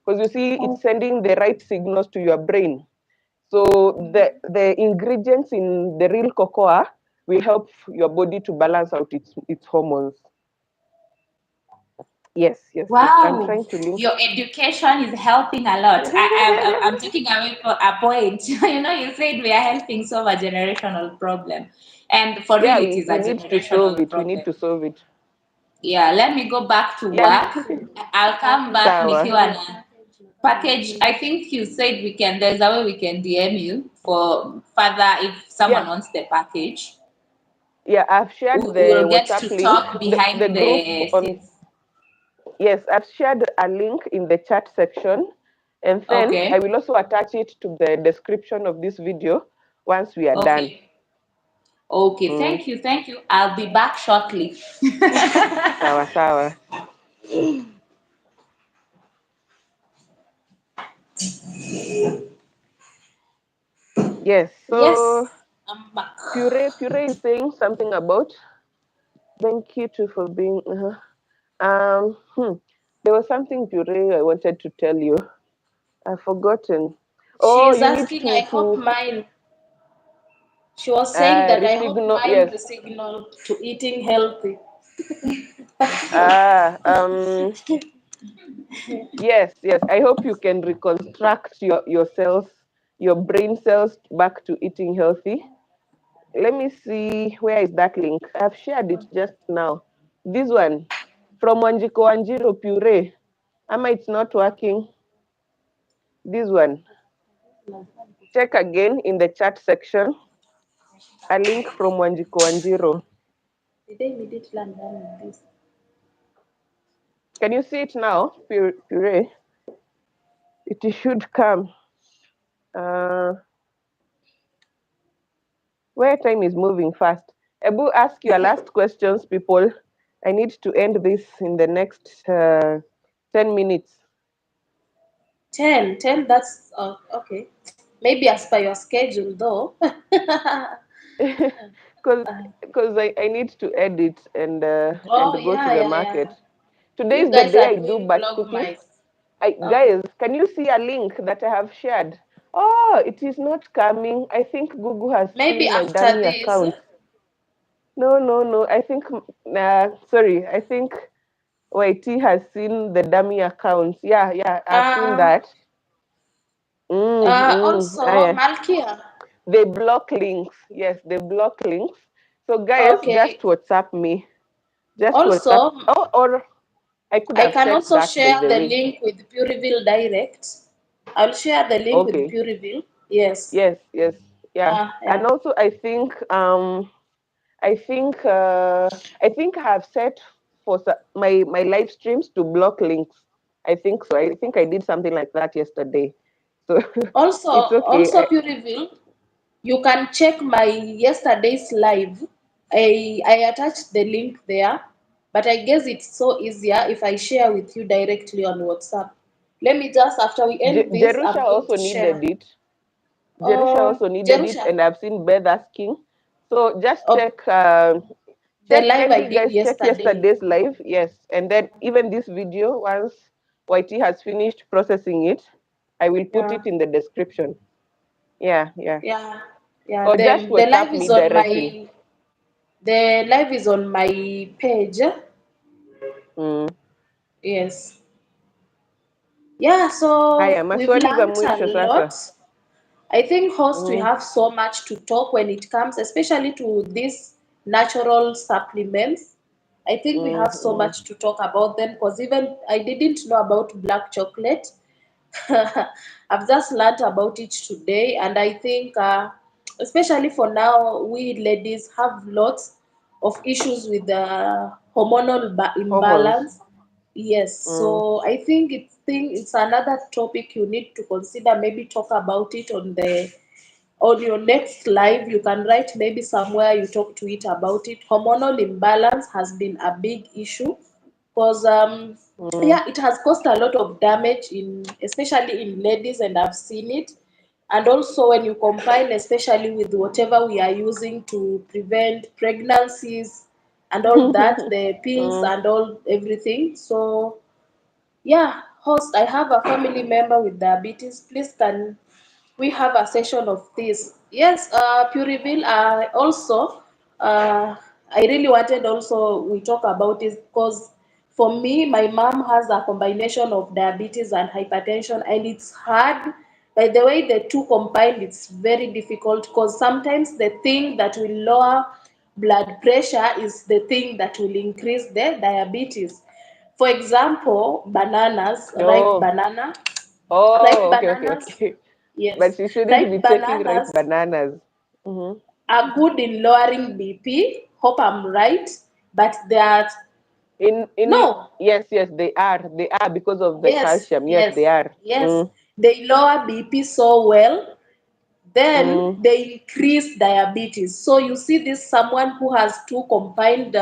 because you see it's sending the right signals to your brain. So the ingredients in the real cocoa will help your body to balance out its hormones. Yes, yes, yes. I'm Wow, trying to link. your education is helping a lot. I'm taking away for a point. You said we are helping solve a generational problem, and for real, Yeah, it is we a need to solve generational it. We need problem. to solve it. Yeah, let me go back to Yeah. work. I'll come back Sawa. nikiwa na package. I think you said we can. There's a way we can DM you for further if someone Yeah. wants the package. Yeah, I've shared We'll the get WhatsApp to link. talk The behind group the on scenes. Yes, I've shared a link in the chat section. And then I Okay. will also attach it to the description of this video once we are done. Okay. Okay. Mm, Thank you. Thank you. I'll be back shortly. sawa sawa. Yes, so Yes, I'm back. Puree is saying something about thank you too for being. There was something Puree I wanted to tell you. I've forgotten. Oh, She's you need asking, I hope to mine. She was saying that I hope resignal. mine Yes. the signal to eating healthy. Ah, yes, yes. I hope you can reconstruct your cells, your brain cells back to eating healthy. Let me see, where is that link? I've shared it just now. This one from Wanjiku Puree. Ama it's not working. This one. Check again in the chat section. A link from Wanjiku. Did they immediately land down with this? Can you see it now? Puree. It should come. Uh, where time is moving fast. Ebu, ask your last questions, people. I need to end this in the next 10 minutes. 10, 10, that's okay. Maybe as per your schedule, though. Because I need to edit and Oh, go to yeah, the yeah, yeah. market. Today You is the guys day are I do doing batch vlog cookies. mice. Guys, Okay. can you see a link that I have shared? Oh, it is not coming. I think Google has Maybe seen my after dummy this. account. No, no, no. I think, sorry. I think YT has seen the dummy accounts. Yeah, yeah, I've seen Uh, that. also, Yeah. Malkia. They block links. Yes, they block links. So, guys, just Okay. WhatsApp me. Just WhatsApp. Also, Oh, or I could I have can checked also that, by share the the way. link with Pureville Direct. I'll share the link with Okay. Pureville. Yes. Yes, yes, yeah. And Yeah. also, I think I have set for my live streams to block links. I think so. I think I did something like that yesterday. So Also, it's okay. Pureville, you can check my yesterday's live. I attached the link there, but I guess it's so easier if I share with you directly on WhatsApp. Let me just, after we end this, Jerusha I'm going also to needed share. it. Jerusha also needed it, Jerusha, and I've seen Beth asking. So just oh, check. The Check, live can I you did guys check yesterday. yesterday's live? Yes. And then even this video, once YT has finished processing it, I will put Yeah, it in the description. Yeah, yeah. yeah, yeah. Or just The WhatsApp live me is on directly. my page. Mm. Yes. Yeah, Haya, so we've maswali za learned a mwisho lot. sasa. I think host we Mm. have so much to talk when it comes, especially to these natural supplements. I think we Mm, have so mm. much to talk about them because even I didn't know about black chocolate. I've just learned about it today, and I think, especially for now, we ladies have lots of issues with the hormonal Hormones. imbalance. Yes, Mm. so I think it's another topic you need to consider. Maybe talk about it on your next live. You can write maybe somewhere you talk to it about it. Hormonal imbalance has been a big issue because Mm. yeah, it has caused a lot of damage in especially in ladies, and I've seen it. And also when you combine, especially with whatever we are using to prevent pregnancies and all that, the pills Mm. and all everything. So yeah, host, I have a family member with diabetes. Please, can we have a session of this? Yes, Puriville, also, I really wanted also we talk about it because for me, my mom has a combination of diabetes and hypertension, and it's hard. By the way, the two combined, it's very difficult because sometimes the thing that will lower blood pressure is the thing that will increase the diabetes. For example, bananas, Oh. ripe Oh, okay, okay, bananas, okay. But yes, she shouldn't be ripe taking ripe bananas bananas. Mm-hmm. are good in lowering BP. Hope I'm right, but they are In no, yes, yes, they are because of the yes, calcium. Yes, yes, they are. yes. Mm. They lower BP so well, then Mm. they increase diabetes. So you see this someone who has two combined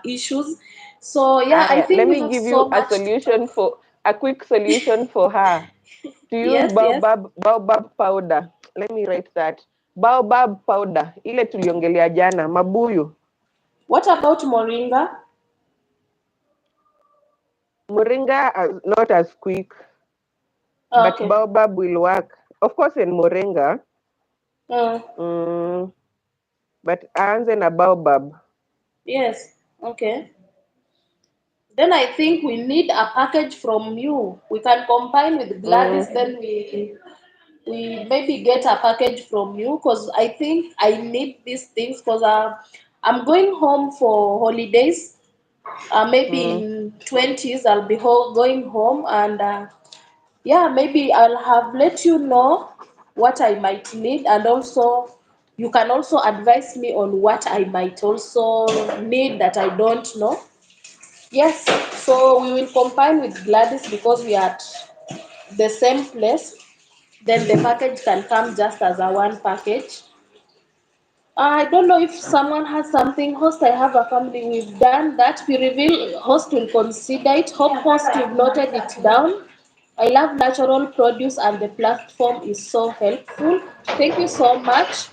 issues. So yeah, I Let think we me have give you so much to talk. a quick solution for her to use Yes, yes. baobab powder. Let me write that. Baobab powder. Ile tuliongelea jana, mabuyu. What about moringa? Moringa not as quick, Oh, but okay. baobab will work. Of course, in moringa, Uh, mm, but aanze na baobab. yes. Okay. Then I think we need a package from you. We can combine with Mm, Gladys, then we maybe get a package from you because I think I need these things because I'm going home for holidays. Maybe mm. in 20s I'll be going home, and yeah, maybe I'll have let you know what I might need, and also you can also advise me on what I might also need that I don't know. Yes, so we will combine with Gladys because we are at the same place. Then the package can come just as a one package. I don't know if someone has something. Host, I have a family. We've done that. We reveal host will consider it. Hope host you've noted it down. I love natural produce and the platform is so helpful. Thank you so much.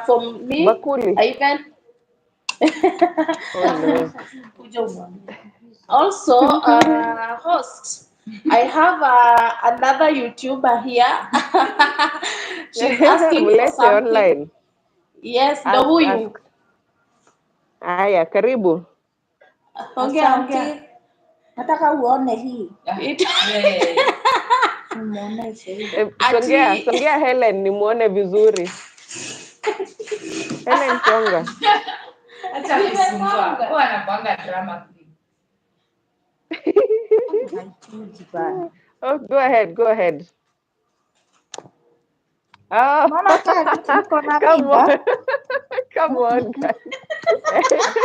For me, Bakuli. I even Oh no. also, host, I have another YouTuber here. She's asking for Mlete something. online. Yes, ndo Ask, huyu. ask. Aya, karibu. Ongea, Asante, ongea. nataka uone hii. It- Nimuoneshe hii. Songea, Ati, songea Hellen nimuone vizuri. Hellen songa. Acha kusumbua. Huwa anakuanga drama queen. Haichuji bana. Oh, go ahead, go ahead. Oh, Unaona kaa niko na come on. mimba, Come on, guys.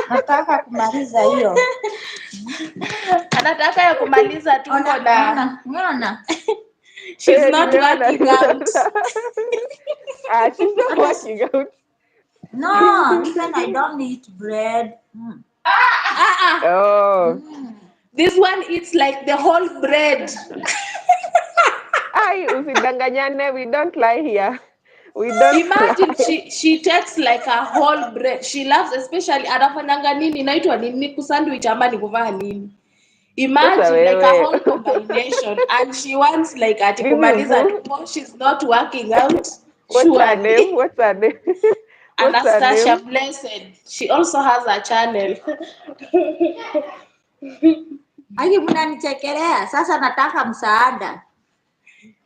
nataka kumaliza hiyo. anataka ya kumaliza tuko Ona, na ona. she's not Nimeona, working out. nimeona. She's not Hata working out. no, even I don't eat bread. Ah, Oh. this one eats like the whole bread. Usidanganyane, we don't lie here. We don't Imagine lie. she takes like a whole bread. She loves especially anafanyanga nini inaitwa nini kusandwich ama ni kuvaa nini. Sasa Imagine like a wewe. whole combination and she wants like ati Give me kumaliza boo. tumbo, she's not working out What's her name? surely. What's her name? What's her Anastasia name? Blessed. She also has a channel. Aki mnanichekelea. Sasa nataka msaada.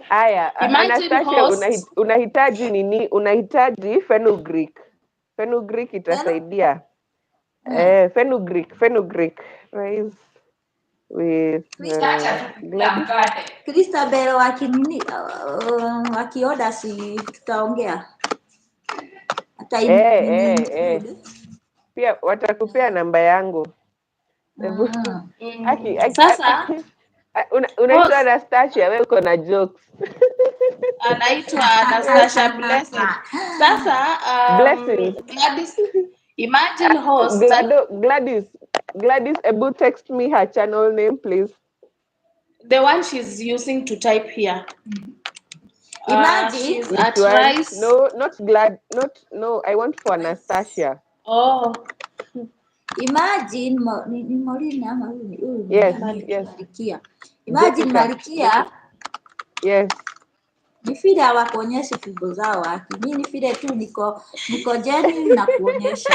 Aya, Imagine Anastasia host. unahitaji nini? Unahitaji Fenugreek. Fenugreek Hello? itasaidia. Fenugreek. Rice with Acha tu kukula Gladys. mkate. Christabel wakinini wakioda si tutaongea. Hata Eh. include. Pia watakupea namba yangu. Hebu Sasa unaitwa host Anastasia, wewe uko na jokes. anaitwa Yes. Anastasia Blessed. Sasa Blessings. Gladys, imagine host Gladys, Ebu text me her channel name, please. the one she's using to type here. Imagine. She's Which at one? Rice. No, not Glad. No. I want for Anastasia. Oh, Imagine ni Morini ama huyu ni Yes, nani? yes. Malkia. Imagine Jessica. Malkia Yes. ni vile hawakuonyesha figo zao waki. Mimi ni vile tu niko genuine na kuonyesha.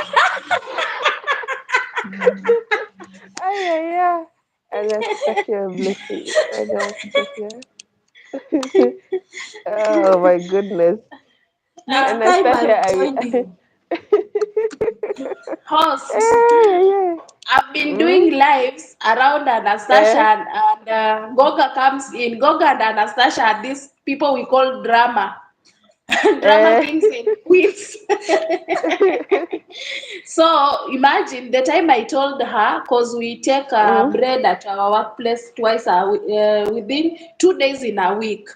Ay. Anastasia blessing. Anastasia. Oh my goodness. Next time I Anastasia, will join you. host. Ay. I've been Mm? doing lives around Anastasia Eh? and Goga comes in. Goga and Anastasia are these people we call drama. Drama Eh? kings and queens. So imagine the time I told her, because we take Mm? bread at our workplace twice within 2 days in a week.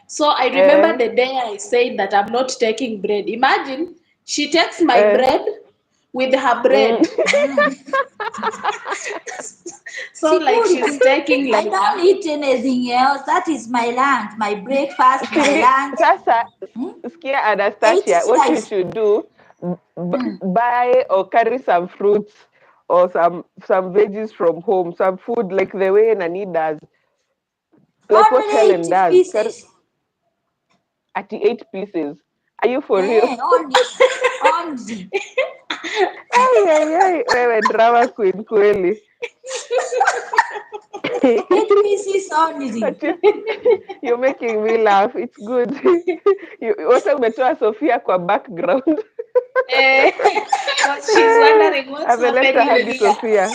So I remember Eh? the day I said that I'm not taking bread. Imagine she takes my Eh? bread with her Mm. bread. So like she's Security. taking I like don't eat anything else. That is my lunch, my breakfast, my lunch. Sasa, Hmm? skia 8 Anastasia, what you slice. should do, Hmm. buy or carry some fruits or some veggies from home, some food like the way Nani does, like what Only Hellen 8 does. pieces. At the 8 pieces. Are you for real? Only. Ay. Wewe drama queen kweli. 8 pieces only. But you're making me laugh. It's good. Wote umetoa Sofia kwa background. because she's wondering what's Ameleta happening hadi here. Sofia.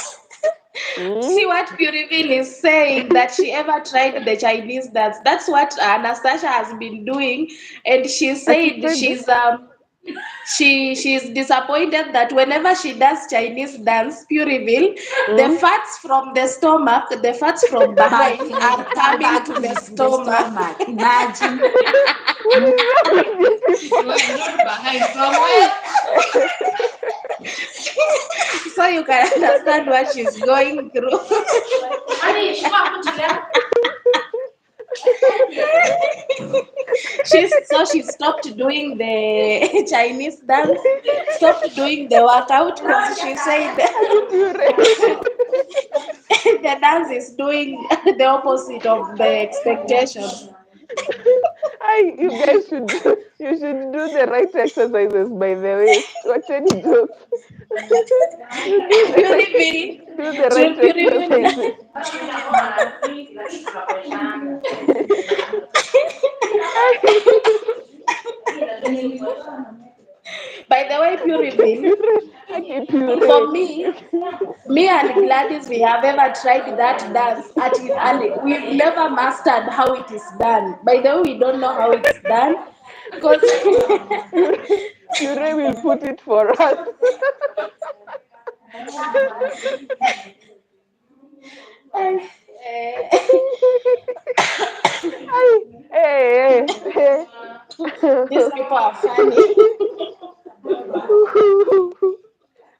See what Puriville is saying that she ever tried the Chinese dance. That's what Anastasia has been doing, and she said Atisaid. she's disappointed that whenever she does Chinese dance, Puriville, the fats from the stomach, the fats from behind Back, are come coming back to to the the stomach. stomach. Imagine. What is wrong with these people? Not behind somewhere. So you can understand what she's going through. She stopped doing the Chinese dance, stopped doing the workout because she said Hadi pure. the dance is doing the opposite of the expectations. You should do the right exercises by the way. Watch any jokes. Puriville, Do the right Puriville. exercises. By the way, Puriville, Aki pure. for me and Gladys, we have ever tried that dance and we've never mastered how it is done. By the way, we don't know how it's done because Pure, pure will put it for us. Hey. these people are funny.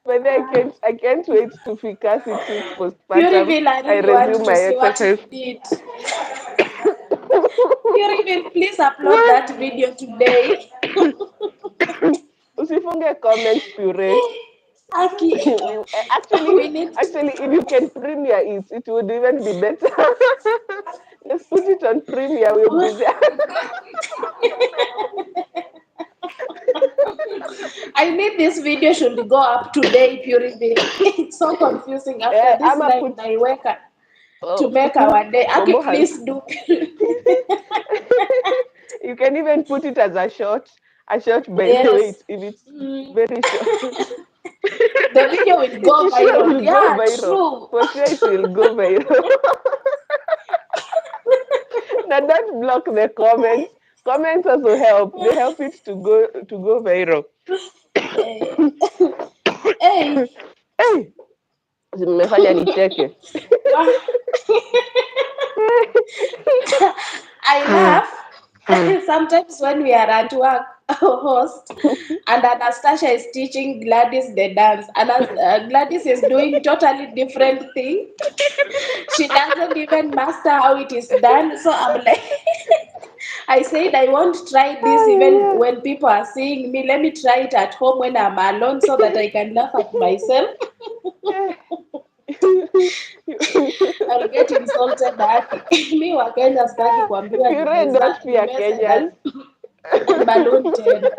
But then I can't wait to Fika 6 weeks postpartum. Puriville, I I really want resume to my see what you exercise. did. Puriville, please upload What? that video today. Usifunge comments puree. Aki. Actually, We need if you can premiere it, it would even be better. Just put it on premiere. We'll be there. I need this video should go up today, Purity. It's so confusing after this I'ma live put. Naiweka to Oh, make our day. Okay, Momo has. please do, Purity. You can even put it as a short. A short, by the way, Yes. if it's Mm, very short. the video will go It sure viral. will go Yeah, viral. true. For sure, it will go viral. Now, don't block the comments. Comments also help. They help it to go viral. Eh, Hey, Hey, mmefanya nicheke. wow. I laugh sometimes when we are at work, host, and Anastasia is teaching Gladys the dance, and Gladys is doing totally different thing. She doesn't even master how it is done. So I'm like, I said I won't try this even Oh, when people are seeing me. Let me try it at home when I'm alone so that I can laugh at myself. yeah. I'll get insulted haki. Mi Wakenya sitaki kuambiwa Pure, don't fear nimese Kenyans. balloon tena.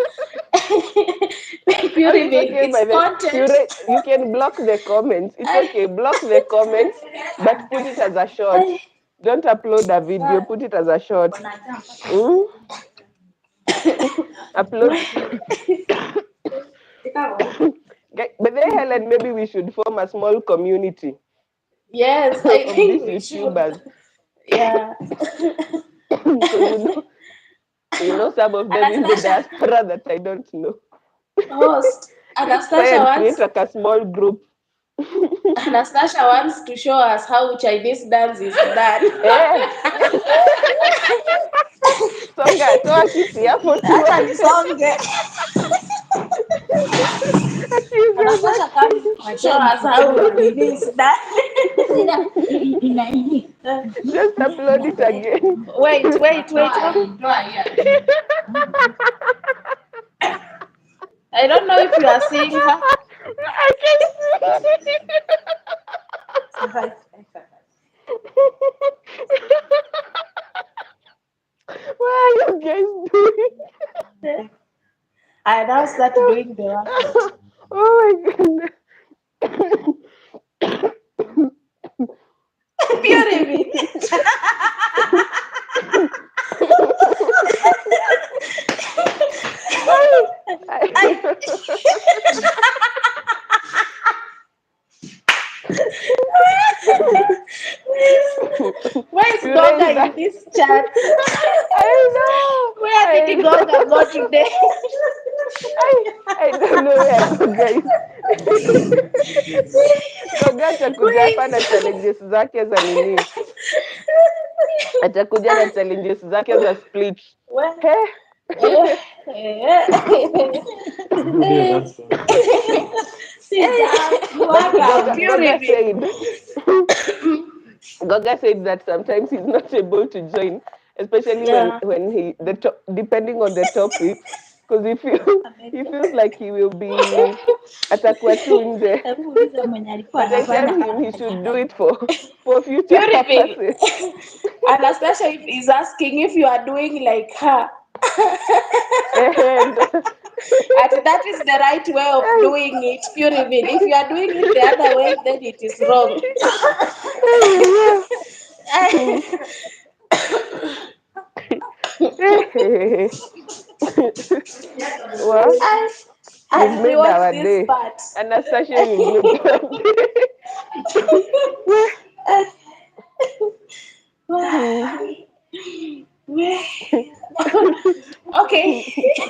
Oh, Purity, it's okay, it's by the content. Pure. You can block the comments. It's I, okay. Block the comments, but put it as a short. I, Don't upload a video. Put it as a short. Mm? Upload. Okay, but then, Helen, maybe we should form a small community yes, I of think these we should. YouTubers, Yeah. because some of them in the Anastasia, diaspora that I don't know. host. Let's try Anastasia and create wants like a small group. Anastasia wants to show us how Chinese dance is done. Eh, songa toa kiti hapo Acha tuone. nisonge. Anastasia Ati come Show wacha us how nikufungue. Nini is done. Sina inaini. just upload it again. Wait. I don't know if you are seeing her. I can see. What are you guys doing? I now start doing the workout. Oh my goodness. Purity. Where is Puree Goga is in that? this chat? I know. Where I did Goga know. go today? I don't know where I go, guys. Goga atakuja hapa na Wait. challenges zake za nini, atakuja na challenges zake za split. Where? He? But Workout. Goga Purity. said Goga said that sometimes he's not able to join, especially Yeah. when depending on the topics, because he feels like he will be atakuwa tu nje. Hebu uliza mwenye alikuwa But I tell anafanya him he kama should do it hajafanya. for future Purity. purposes. Anastasia is asking if you are doing like her. And And that is the right way of doing it, Purity. If you are doing it the other way, then it is wrong. well, I, you've I made rewatch our this day. part. Anastasia, you've made our Okay. day.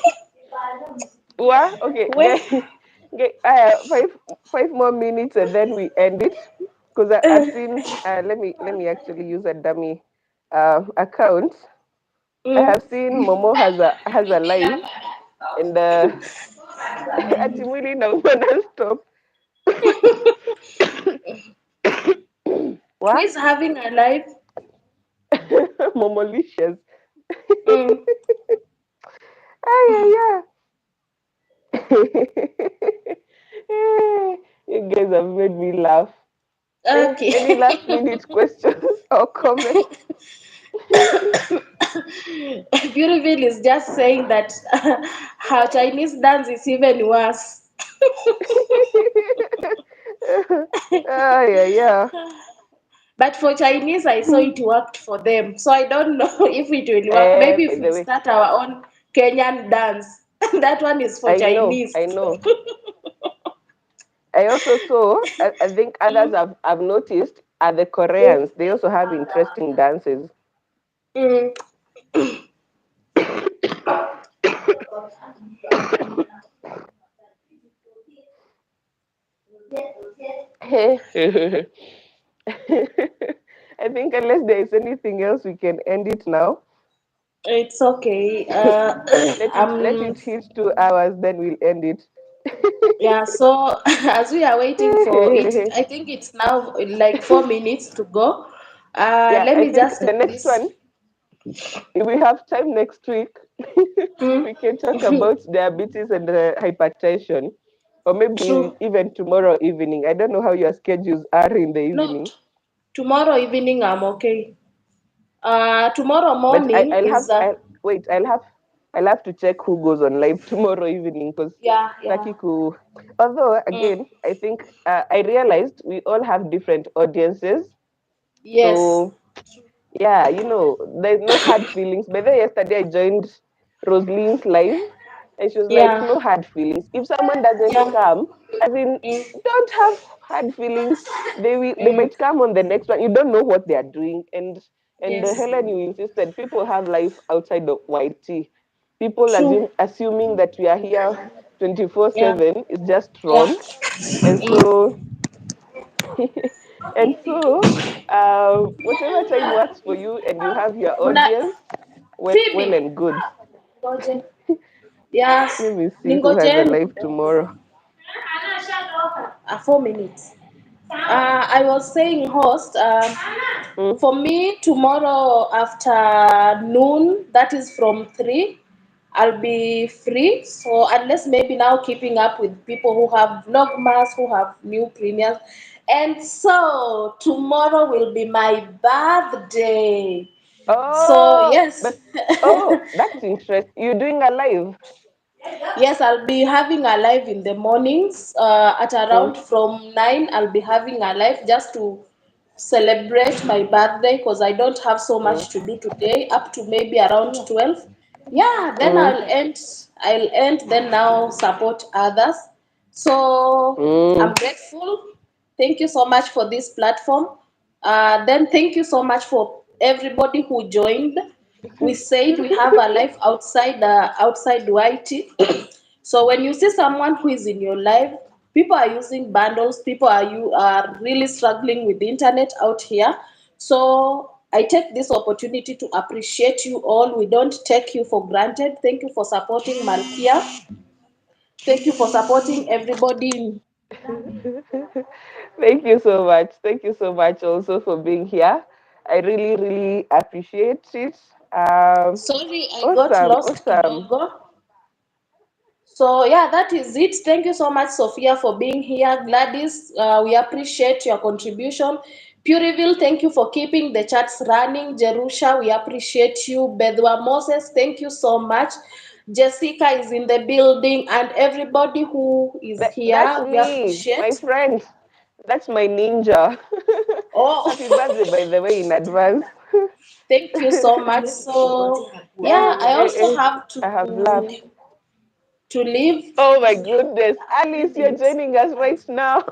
Well, okay, Wait. five more minutes and then we end it. Because I've seen. Let me actually use a dummy account. I Mm. have seen Momo has a live and ati mwili inauma non-stop. Who What? is having a life? Momolicious. Mm. yeah, yeah. You guys have made me laugh. Any Okay. last minute questions or comments? Beautiful is just saying that her Chinese dance is even worse. Yeah, yeah. But for Chinese, I saw it worked for them. So I don't know if it will work. Maybe By if we the way, start our own Kenyan dance, that one is for I know, Chinese. I know. I also saw, I think others have noticed, are the Mm, Koreans. They also have interesting dances. mm. I think unless there is anything else, we can end it now. It's okay. Let it hit 2 hours, then we'll end it. Yeah. So as we are waiting for it, I think it's now like 4 minutes to go. Yeah, Let I me think just the take next this. one, if we have time next week, Mm, we can talk about diabetes and hypertension, or maybe true. even tomorrow evening. I don't know how your schedules are in the No, evening, tomorrow evening I'm okay. Tomorrow but I, morning I'll have is I wait. I'll have to check who goes on live tomorrow evening because yeah, yeah. Takiku. Although Mm, again, I think I realized we all have different audiences, yes. so yeah, there's no hard feelings. But then yesterday I joined Rosalind's live and she was like, Yeah, no hard feelings. If someone doesn't yeah. come, as in, Mm, don't have hard feelings. They mm, might come on the next one. You don't know what they are doing. And the yes. Helen, you insisted people have life outside the YT. People True. assuming that we are here Yeah, 24/7 is just yeah. wrong. And Mm. so and so, whatever time works for you and you have your Una audience, well Phoebe. and good. Ngoje. Yes. Let me see who has a Ningojeni. live tomorrow. 4 minutes. I was saying, host, Mm, for me, tomorrow afternoon, that is from 3, I'll be free. So, unless maybe now keeping up with people who have vlogmas, who have new premiers. And so, tomorrow will be my birthday. So, oh, yes. but that's interesting. You're doing a live. Yes, I'll be having a live in the mornings. At Mm, around from 9, I'll be having a live just to celebrate my birthday because I don't have so mm, much to do today, up to maybe around 12. Yeah, then mm, I'll end, then now support others. So I'm mm. grateful. Thank you so much for this platform. Then thank you so much for everybody who joined. We said we have a life outside YT. So when you see someone who is in your life, people are using bundles, people are really struggling with the internet out here. So I take this opportunity to appreciate you all. We don't take you for granted. Thank you for supporting Malkia. Thank you for supporting everybody. Thank you so much. Thank you so much also for being here. I really, really appreciate it. Sorry, I got Awesome, lost awesome. kidogo. So yeah, that is it. Thank you so much, Sophia, for being here. Gladys, we appreciate your contribution. Puriville, thank you for keeping the chats running. Jerusha, we appreciate you. Bedwa Moses, thank you so much. Jessica is in the building, and everybody who is That's here, we me, my appreciate. friend. That's my ninja. Oh, Happy birthday, by the way, in advance. thank you so much. So Eh, yeah, I eh, also eh. have I have laughed. to leave. Oh my goodness. Alice, you're joining us right now.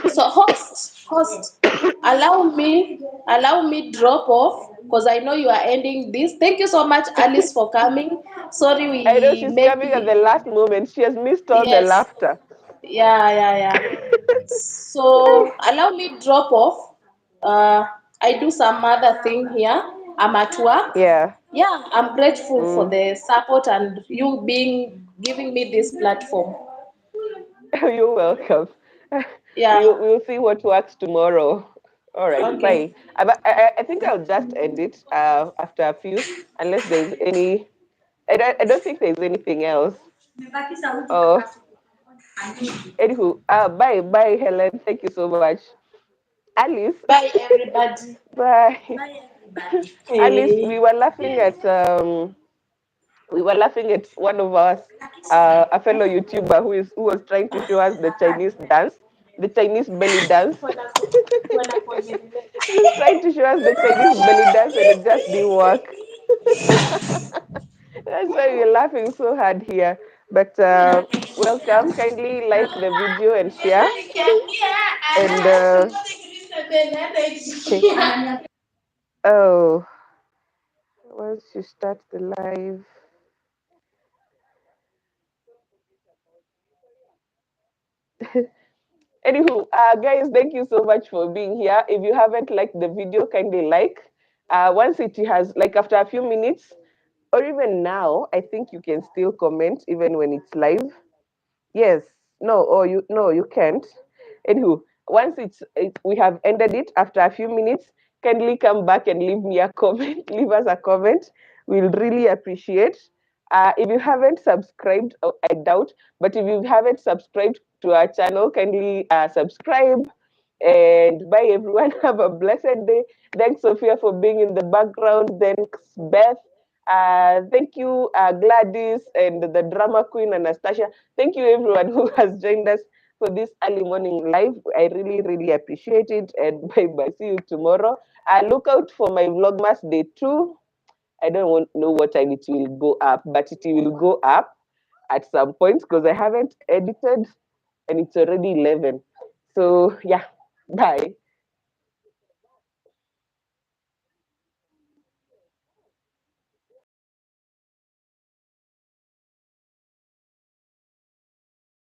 So host, allow me drop off because I know you are ending this. Thank you so much, Alice, for coming. Sorry, I know we she's coming at maybe the last moment. She has missed all the yes, laughter. yeah, yeah, yeah. So allow me drop off. Uh, I do some other thing here. I'm at work. Yeah. Yeah, I'm grateful for Mm. the support and you being giving me this platform. You're welcome. Yeah. We'll see what works tomorrow. All right, Okay. bye. I think I'll just end it after a few, unless there's any. I don't think there's anything else. Oh, anywho, bye, Helen. Thank you so much. Alice, Bye, everybody. bye. Alice, Hey. we were laughing at one of us, a fellow YouTuber who was trying to show us the Chinese dance, the Chinese belly dance. He was trying to show us the Chinese belly dance, and it just didn't work. That's why we're laughing so hard here. But welcome, kindly like the video and share. And oh, once you start the live. Anywho, guys, thank you so much for being here. If you haven't liked the video, kindly like. Once it has, like after a few minutes, or even now, I think you can still comment even when it's live. Yes. No, or you no, you can't. Anywho, once we have ended it after a few minutes, kindly come back and leave me a comment. Leave us a comment. We'll really appreciate. If you haven't subscribed, oh, I doubt, but if you haven't subscribed to our channel, kindly subscribe. And bye, everyone. Have a blessed day. Thanks, Sophia, for being in the background. Thanks, Beth. Thank you, Gladys, and the drama queen, Anastasia. Thank you, everyone who has joined us for this early morning live. I really, really appreciate it. And bye bye. See you tomorrow. Look out for my Vlogmas Day 2. I don't know what time it will go up, but it will go up at some point because I haven't edited and it's already 11. So, yeah, bye.